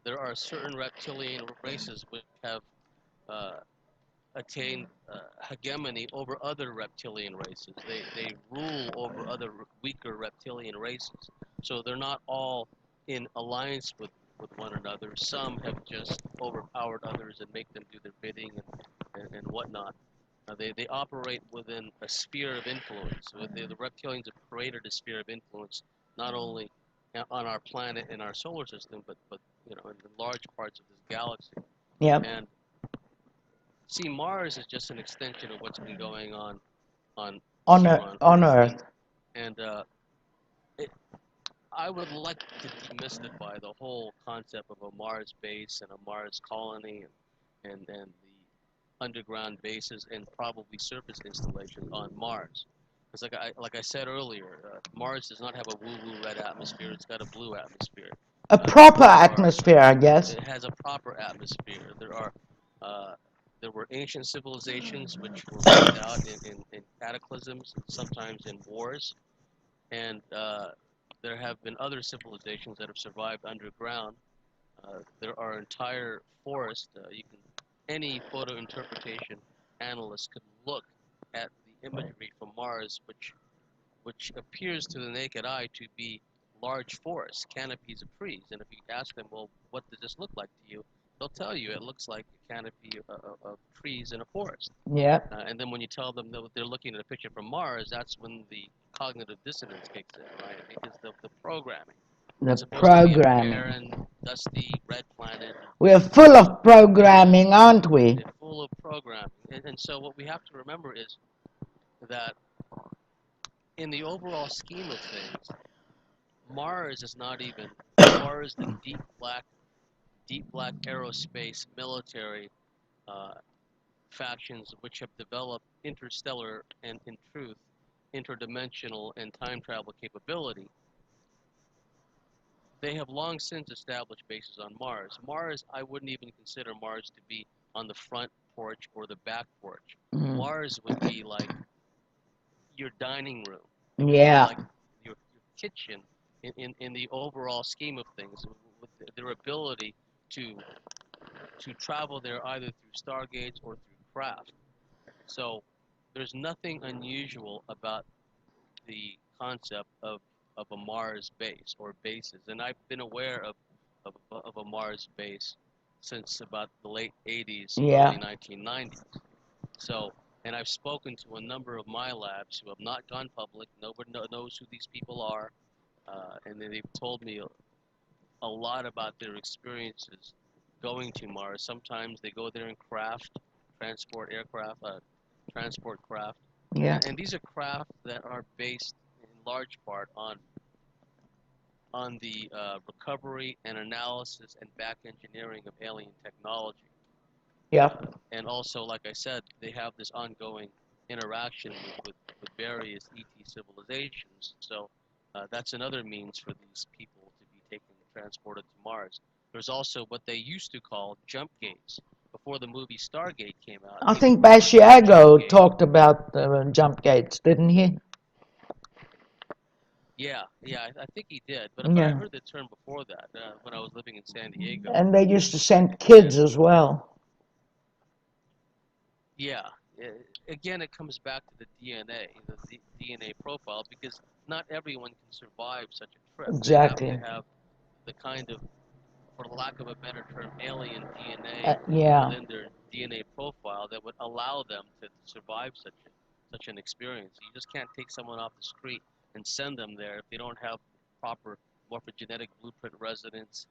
there are certain reptilian races which have uh, attained hegemony over other reptilian races. They rule over other weaker reptilian races. So they're not all in alliance with one another. Some have just overpowered others and make them do their bidding and whatnot. They operate within a sphere of influence. So the reptilians have created a sphere of influence not only on our planet and our solar system, but in large parts of this galaxy. Yeah, And see, Mars is just an extension of what's been going on on on Earth, Earth. and it, I would like to demystify the whole concept of a Mars base and a Mars colony and the underground bases and probably surface installations on Mars. Because like I said earlier, Mars does not have a woo-woo red atmosphere; it's got a blue atmosphere. A proper There are atmosphere, I guess. It has a proper atmosphere. Uh, there were ancient civilizations which were wiped out in cataclysms, sometimes in wars, and there have been other civilizations that have survived underground. There are entire forests. Any photo interpretation analyst could look at the imagery from Mars, which appears to the naked eye to be large forests, canopies of trees. And if you ask them, well, what does this look like to you? They'll tell you it looks like a canopy of trees in a forest. Yeah. And then when you tell them that they're looking at a picture from Mars, that's when the cognitive dissonance kicks in, right? Because the programming. The It's supposed to be a programming. barren, dusty, red planet. We're full of programming, aren't we? They're full of programming. And so what we have to remember is that in the overall scheme of things, Mars is not even, as far as the deep black aerospace military factions which have developed interstellar and, in truth, interdimensional and time travel capability, they have long since established bases on Mars. Mars, I wouldn't even consider Mars to be on the front porch or the back porch. Mars would be like your dining room. It would be Yeah. like your kitchen in the overall scheme of things, with their ability to travel there either through stargates or through craft. So there's nothing unusual about the concept of a Mars base or bases. And I've been aware of a Mars base since about the late 80s, Yeah. early 1990s. So, and I've spoken to a number of my labs who have not gone public. Nobody knows who these people are. And they've told me a lot about their experiences going to Mars. Sometimes they go there in craft, transport craft. Yeah. And these are craft that are based in large part on the recovery and analysis and back engineering of alien technology. Yeah. And also, like I said, they have this ongoing interaction with various ET civilizations. So that's another means for these people to be taken and transported to Mars. There's also what they used to call jump gates. Before the movie Stargate came out, I people think called them jump Basiago gates. talked about the jump gates, didn't he? Yeah, I think he did. But I Yeah. heard the term before that when I was living in San Diego. And they used to send kids And as well. yeah, again, it comes back to the DNA, the DNA profile, because not everyone can survive such a trip. They have to Exactly. have the kind of, for lack of a better term, alien DNA Yeah. within their DNA profile that would allow them to survive such an experience. You just can't take someone off the street and send them there if they don't have proper morphogenetic blueprint resonance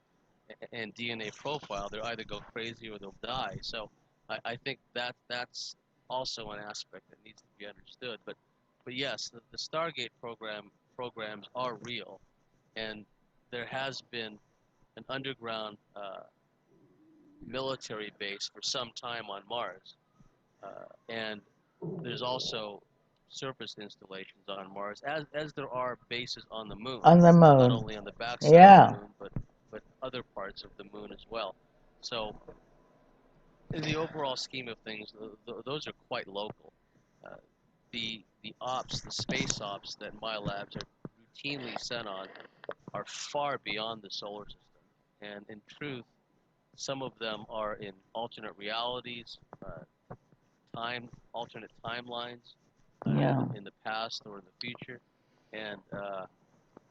and DNA profile. They'll either go crazy or they'll die. So I think that's also an aspect that needs to be understood. But yes, the Stargate programs are real, and there has been an underground military base for some time on Mars, and there's also surface installations on Mars, as there are bases on the moon, On the not moon. only on the backside Yeah. of the moon, but other parts of the moon as well. So in the overall scheme of things, those are quite local. Uh, the space ops that my labs are routinely sent on are far beyond the solar system, and in truth, some of them are in alternate realities, alternate timelines, Yeah. in the past or in the future, and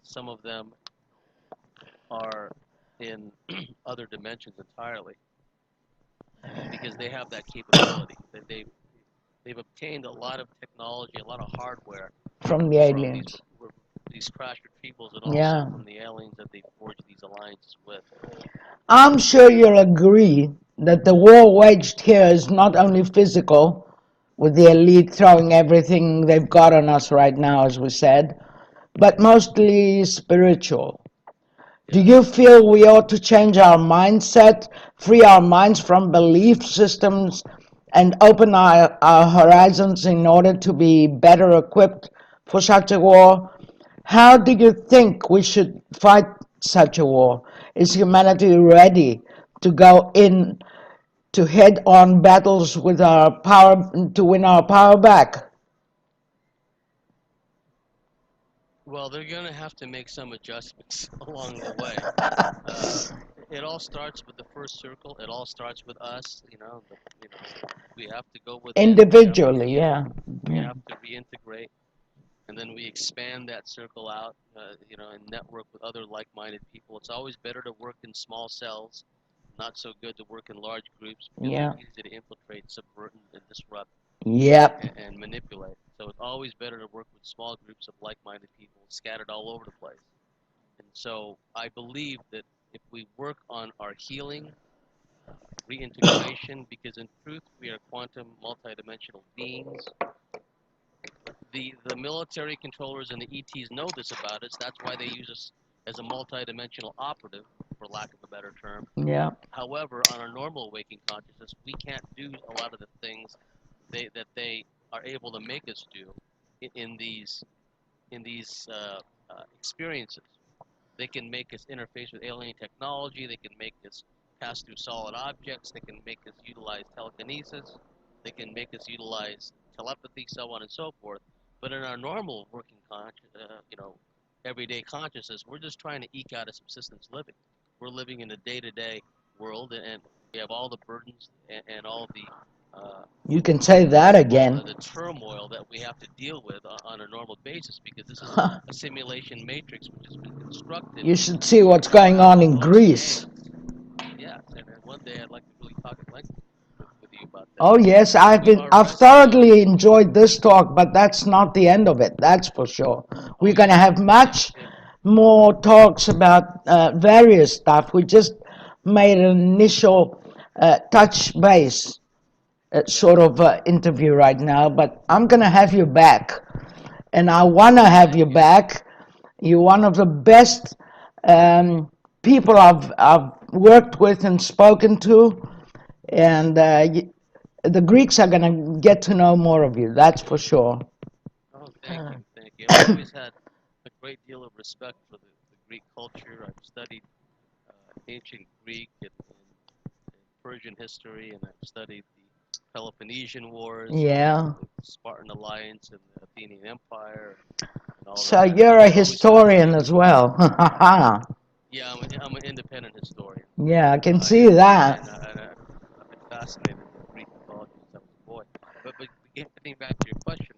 some of them are in other dimensions entirely, because they have that capability. They've obtained a lot of technology, a lot of hardware From the from aliens. these crash retrievals, and Yeah. also from the aliens that they forged these alliances with. I'm sure you'll agree that the war waged here is not only physical, with the elite throwing everything they've got on us right now, as we said, but mostly spiritual. Do Yeah. you feel we ought to change our mindset, free our minds from belief systems, and open our horizons in order to be better equipped for such a war? How do you think we should fight such a war? Is humanity ready to go in to head-on battles with our power to win our power back? Well, they're going to have to make some adjustments along the way. Uh, it all starts with the first circle. It all starts with us. We have to go within. Individually, yeah. We Yeah. have to reintegrate, and then we expand that circle out, and network with other like-minded people. It's always better to work in small cells, not so good to work in large groups because Yeah. they're easy to infiltrate, subvert, and disrupt Yep. and manipulate. So it's always better to work with small groups of like-minded people scattered all over the place. And so I believe that if we work on our healing, reintegration, because in truth we are quantum multidimensional beings. The military controllers and the ETs know this about us. That's why they use us as a multidimensional operative, for lack of a better term. Yeah. However, on our normal waking consciousness, we can't do a lot of the things that they are able to make us do in these experiences. They can make us interface with alien technology. They can make us pass through solid objects. They can make us utilize telekinesis. They can make us utilize telepathy, so on and so forth. But in our normal working everyday consciousness, we're just trying to eke out a subsistence living. We're living in a day-to-day world, and we have all the burdens and all the You can say that again. the turmoil that we have to deal with on a normal basis, because this is a simulation matrix which has been constructed. You should see what's going on in Greece. Yes, and one day I'd like to really talk at length with you about that. Oh yes, I've thoroughly enjoyed this talk, but that's not the end of it. That's for sure. We're going to have much more talks about various stuff. We just made an initial touch base sort of interview right now, but I'm going to have you back, and I want to have you back. You're one of the best people I've worked with and spoken to, and the Greeks are going to get to know more of you, that's for sure. Oh, thank you, thank you. I've always had a great deal of respect for the Greek culture. I've studied ancient Greek and Persian history, and I've studied the Peloponnesian Wars, Yeah. the Spartan Alliance, and the Athenian Empire, and all So that. you're a historian as well. Yeah, I'm an independent historian. Yeah, I can see that. And I've been fascinated with Greek mythology since I was a boy. But getting back to your question,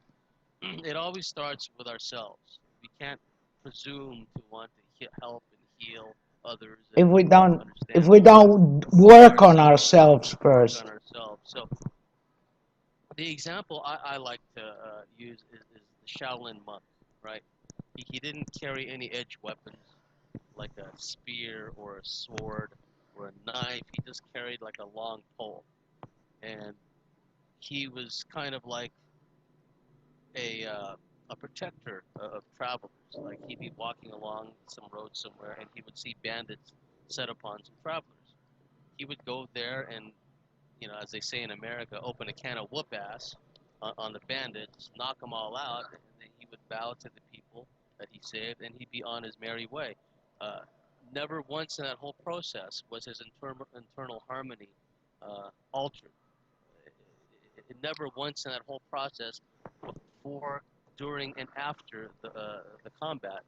it always starts with ourselves. We can't presume to want to help and heal others. If we don't, understand work on ourselves first. Work on ourselves. So the example I like to use is the Shaolin monk, right? He didn't carry any edged weapons like a spear or a sword or a knife. He just carried like a long pole, and he was kind of like a protector of travelers. Like he'd be walking along some road somewhere, and he would see bandits set upon some travelers. He would go there and, as they say in America, open a can of whoop ass on the bandits, knock them all out, and then he would bow to the people that he saved, and he'd be on his merry way. Uh, Never once in that whole process was his internal harmony altered. Never once in that whole process, before, during, and after the combat,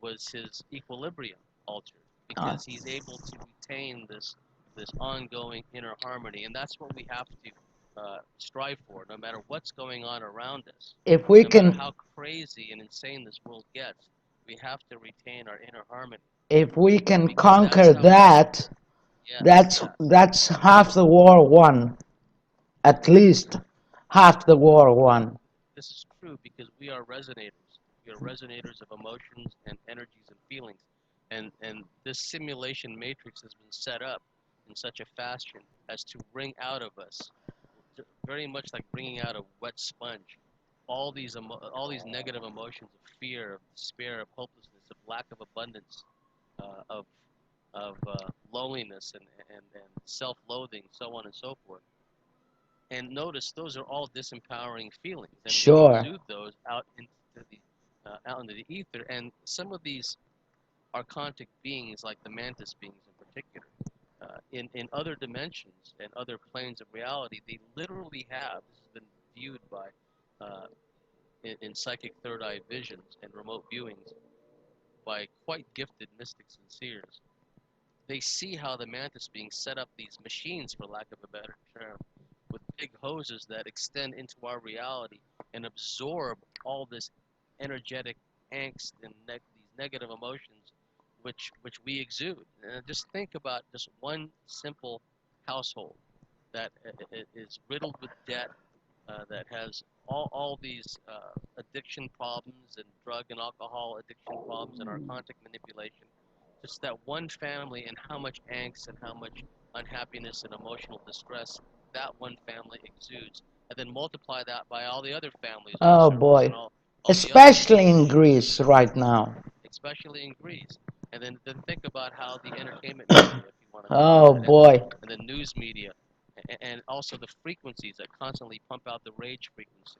was his equilibrium altered, because he's able to retain this ongoing inner harmony, and that's what we have to strive for, no matter what's going on around us. If we no can, matter how crazy and insane this world gets, we have to retain our inner harmony. if we can Because conquer that, that's half the war won. At least half the war won. This is true because we are resonators. We are resonators of emotions and energies and feelings. And this simulation matrix has been set up in such a fashion as to wring out of us, very much like wringing out a wet sponge, all these negative emotions of fear, of despair, of hopelessness, of lack of abundance, of loneliness and self-loathing, so on and so forth. And notice those are all disempowering feelings, and Sure. we exude those out into the ether. And some of these archontic beings, like the mantis beings in particular, in other dimensions and other planes of reality, they literally have. This has been viewed by in psychic third eye visions and remote viewings by quite gifted mystics and seers. They see how the mantis beings set up these machines, for lack of a better term, with big hoses that extend into our reality and absorb all this energetic angst and these negative emotions which we exude. And just think about just one simple household that is riddled with debt, that has all these addiction problems and drug and alcohol addiction problems and narcotic manipulation. Just that one family and how much angst and how much unhappiness and emotional distress that one family exudes, and then multiply that by all the other families on the Oh surface and boy. all the other Especially people, in Greece right now. especially in Greece. And then think about how the entertainment media, if you want to call it Oh that, boy. and the news media, and also the frequencies that constantly pump out the rage frequency.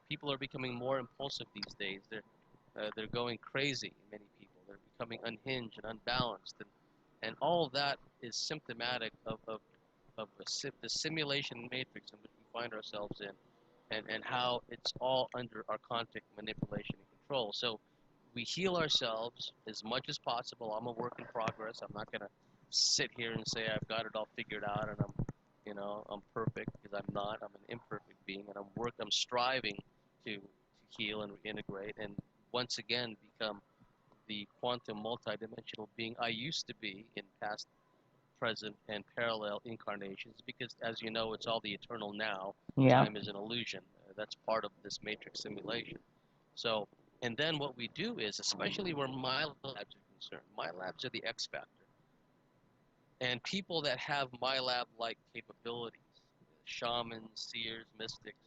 People are becoming more impulsive these days. They're going crazy. Many people they're becoming unhinged and unbalanced, and all of that is symptomatic of the simulation matrix in which we find ourselves in, and how it's all under archontic manipulation and control. So we heal ourselves as much as possible. I'm a work in progress. I'm not going to sit here and say I've got it all figured out and I'm perfect, because I'm not. I'm an imperfect being, and I'm striving to heal and reintegrate and once again become the quantum multidimensional being I used to be in past, present, and parallel incarnations, because as you know, it's all the eternal now. Yeah. Time is an illusion. That's part of this matrix simulation. So, and then what we do is, especially where my labs are concerned, my labs are the X factor. And people that have my lab-like capabilities, shamans, seers, mystics,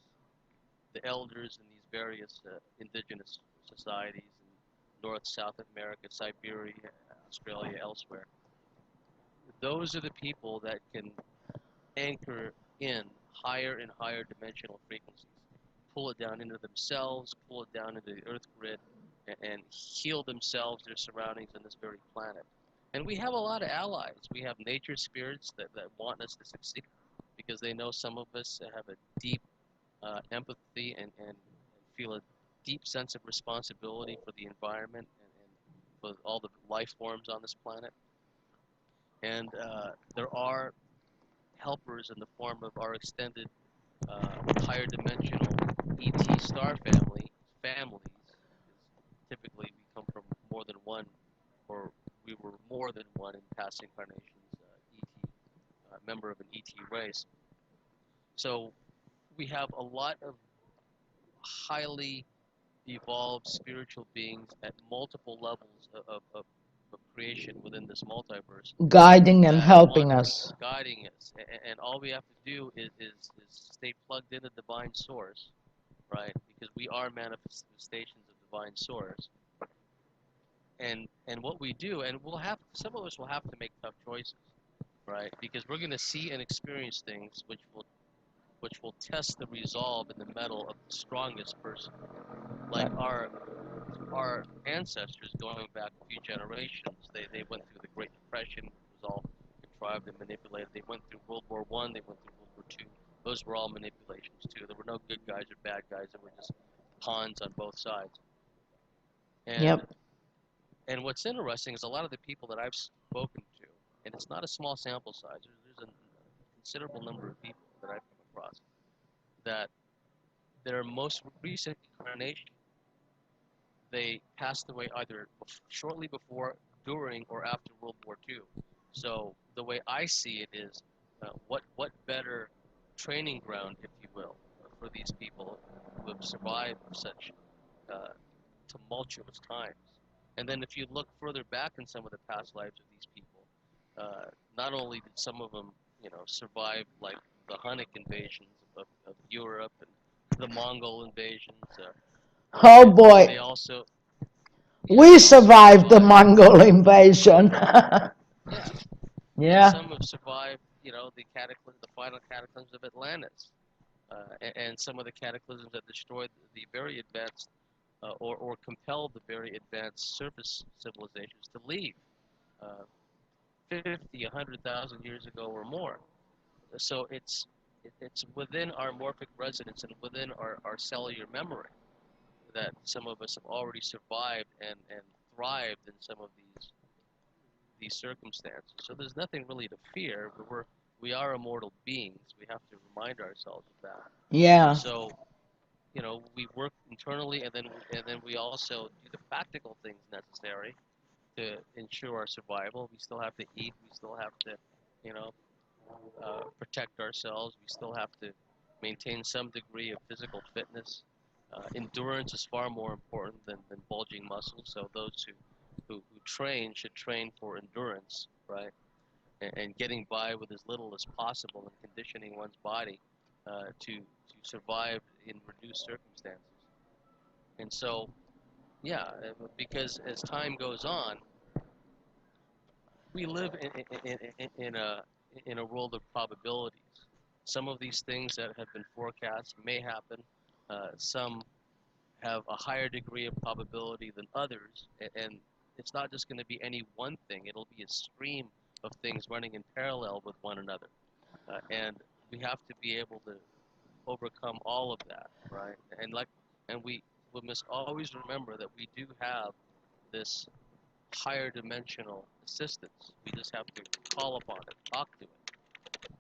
the elders in these various indigenous societies in North, South America, Siberia, Australia, elsewhere, those are the people that can anchor in higher and higher dimensional frequencies, pull it down into themselves, pull it down into the earth grid, and heal themselves, their surroundings on this very planet. And we have a lot of allies. We have nature spirits that want us to succeed, because they know some of us have a deep empathy and feel a deep sense of responsibility for the environment and for all the life forms on this planet. And there are helpers in the form of our extended higher dimensional ET star families. Typically, we come from more than one, or we were more than one in past incarnations, ET, member of an ET race. So we have a lot of highly evolved spiritual beings at multiple levels of creation within this multiverse Guiding and that want helping us. guiding us. And all we have to do is stay plugged into divine source, right? Because we are manifestations of divine source. And what we do, and some of us will have to make tough choices, right? Because we're going to see and experience things which will test the resolve and the mettle of the strongest person. Like our ancestors going back a few generations, they went through the Great Depression. It was all contrived and manipulated. They went through World War I, they went through World War II. Those were all manipulations too. There were no good guys or bad guys. There were just pawns on both sides. And Yep. and what's interesting is a lot of the people that I've spoken to, and it's not a small sample size. There's a considerable number of people that I've come across that their most recent incarnation, they passed away either shortly before, during, or after World War II. So the way I see it is, what better training ground, if you will, for these people who have survived such uh, tumultuous times. And then if you look further back in some of the past lives of these people, not only did some of them, survive like the Hunnic invasions of Europe and the Mongol invasions, Oh they boy. also, yeah, We they also survived the survived, Mongol invasion. yeah, and Yeah. some have survived, the final cataclysms of Atlantis, and some of the cataclysms that destroyed the very advanced, or compelled the very advanced surface civilizations to leave, uh, 50, 100,000 years ago or more. So it's within our morphic resonance and within our cellular memory that some of us have already survived and thrived in some of these circumstances. So there's nothing really to fear. We are immortal beings. We have to remind ourselves of that. Yeah. So we work internally, and then we also do the practical things necessary to ensure our survival. We still have to eat. We still have to, you know, protect ourselves. We still have to maintain some degree of physical fitness. Endurance is far more important than bulging muscles. So those who train should train for endurance, right? And getting by with as little as possible and conditioning one's body to survive in reduced circumstances. And so, yeah, because as time goes on, we live in a world of probabilities. Some of these things that have been forecast may happen. Some have a higher degree of probability than others, and it's not just going to be any one thing. It'll be a stream of things running in parallel with one another, and we have to be able to overcome all of that, right? And we must always remember that we do have this higher dimensional assistance. We just have to call upon it, talk to it,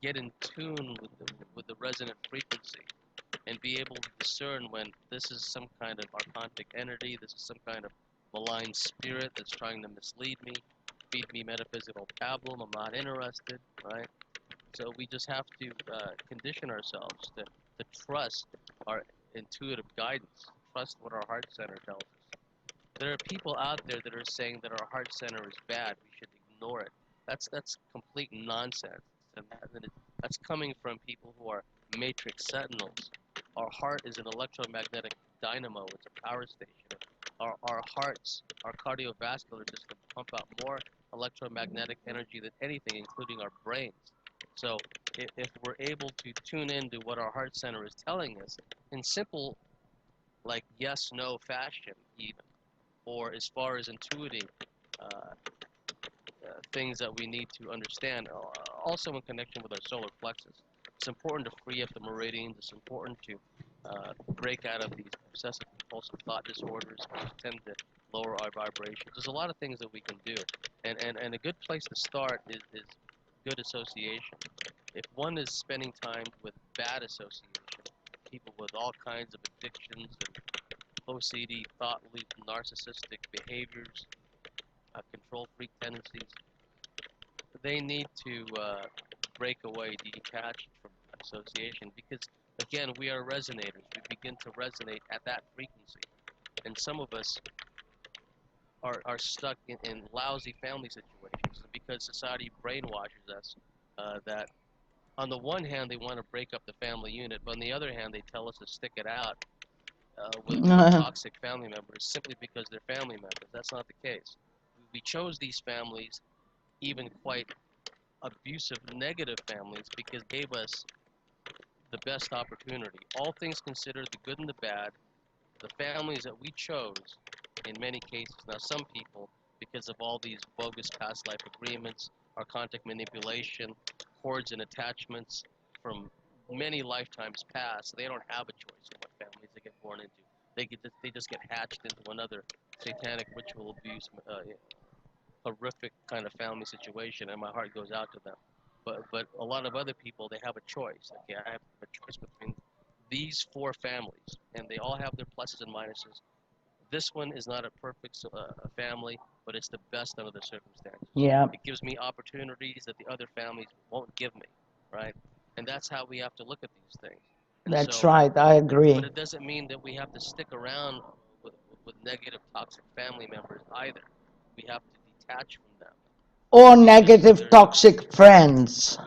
get in tune with the resonant frequency, and be able to discern when this is some kind of archontic entity, this is some kind of malign spirit that's trying to mislead me, feed me metaphysical pablum. I'm not interested, right? So we just have to condition ourselves to trust our intuitive guidance, trust what our heart center tells us. There are people out there that are saying that our heart center is bad. We should ignore it. That's complete nonsense, and that's coming from people who are matrix sentinels. Our heart is an electromagnetic dynamo. It's a power station. Our hearts, our cardiovascular system, pump out more electromagnetic energy than anything, including our brains. So if we're able to tune into what our heart center is telling us in simple, like yes/no fashion, even, or as far as intuiting things that we need to understand, also in connection with our solar plexus. It's important to free up the meridians. It's important to break out of these obsessive compulsive thought disorders, which tend to lower our vibrations. There's a lot of things that we can do, and a good place to start is good association. If one is spending time with bad association, people with all kinds of addictions and OCD, thought loop, narcissistic behaviors, control freak tendencies, they need to break away, detach from association, because again, we are resonators. We begin to resonate at that frequency, and some of us are stuck in lousy family situations because society brainwashes us that on the one hand they want to break up the family unit, but on the other hand they tell us to stick it out with toxic family members simply because they're family members. That's not the case. We chose these families, even quite abusive, negative families, because they gave us the best opportunity. All things considered, the good and the bad, the families that we chose, in many cases, now some people, because of all these bogus past life agreements, archontic manipulation, cords and attachments from many lifetimes past, they don't have a choice in what families they get born into. They just get hatched into another satanic ritual abuse, horrific kind of family situation, and my heart goes out to them. But a lot of other people, they have a choice. Okay, I have a choice between these four families, and they all have their pluses and minuses. This one is not a perfect family, but it's the best under the circumstances. Yeah, It gives me opportunities that the other families won't give me, right? And that's how we have to look at these things. And that's so, right. I but agree. it doesn't mean that we have to stick around with negative, toxic family members either. We have to detach from them Or because negative they're toxic friends.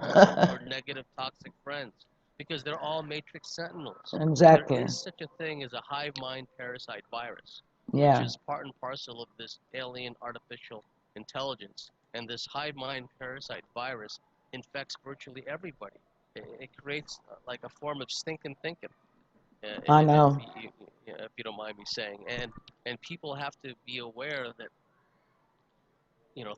or negative, toxic friends, because they're all matrix sentinels. There Exactly. is such a thing as a hive mind parasite virus, which Yeah. is part and parcel of this alien artificial intelligence. And this hive mind parasite virus infects virtually everybody. It creates like a form of stinking thinking, I know. if you don't mind me saying. And people have to be aware that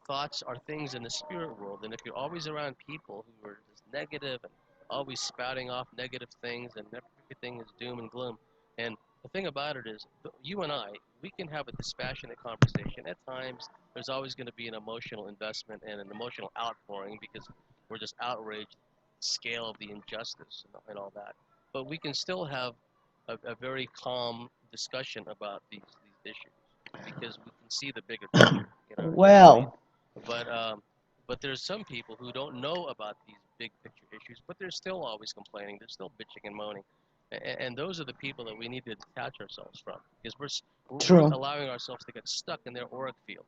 thoughts are things in the spirit world, and if you're always around people who are just negative and always spouting off negative things and everything is doom and gloom, and the thing about it is, you and I, we can have a dispassionate conversation. At times, there's always going to be an emotional investment and an emotional outpouring because we're just outraged at the scale of the injustice and all that. But we can still have a very calm discussion about these issues because we can see the bigger picture. You know what I mean? Well, But there's some people who don't know about these big picture issues, but they're still always complaining. They're still bitching and moaning, and those are the people that we need to detach ourselves from because we're true. allowing ourselves to get stuck in their auric field,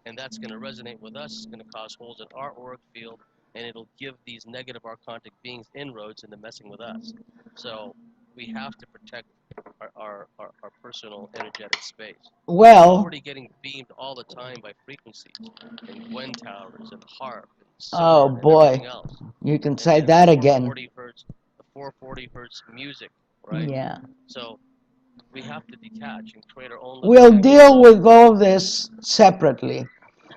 and that's going to resonate with us. It's going to cause holes in our auric field, and it'll give these negative archontic beings inroads into messing with us. So we have to protect our personal energetic space. We're Well, already getting beamed all the time by frequencies and Gwen towers and harp and oh sonar and everything boy, else, you can say and the that again. 440 hertz, the 440 hertz music, right? Yeah. So we have to detach and create our own little We'll anchor deal point. with all this separately.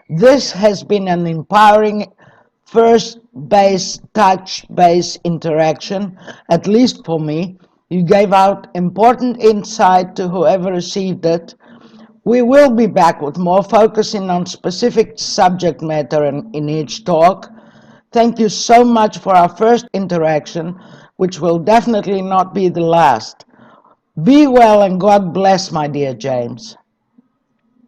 This Yeah, has been an empowering first base, touch base interaction, at least for me. You gave out important insight to whoever received it. We will be back with more focusing on specific subject matter in each talk. Thank you so much for our first interaction, which will definitely not be the last. Be well and God bless, my dear James.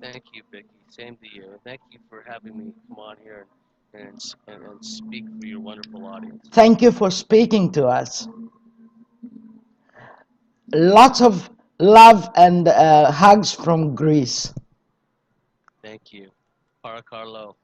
thank you, Vicky. Same to you. And thank you for having me come on here and speak for your wonderful audience. Thank you for speaking to us. Lots of love and hugs from Greece. Thank you. Para Carlo.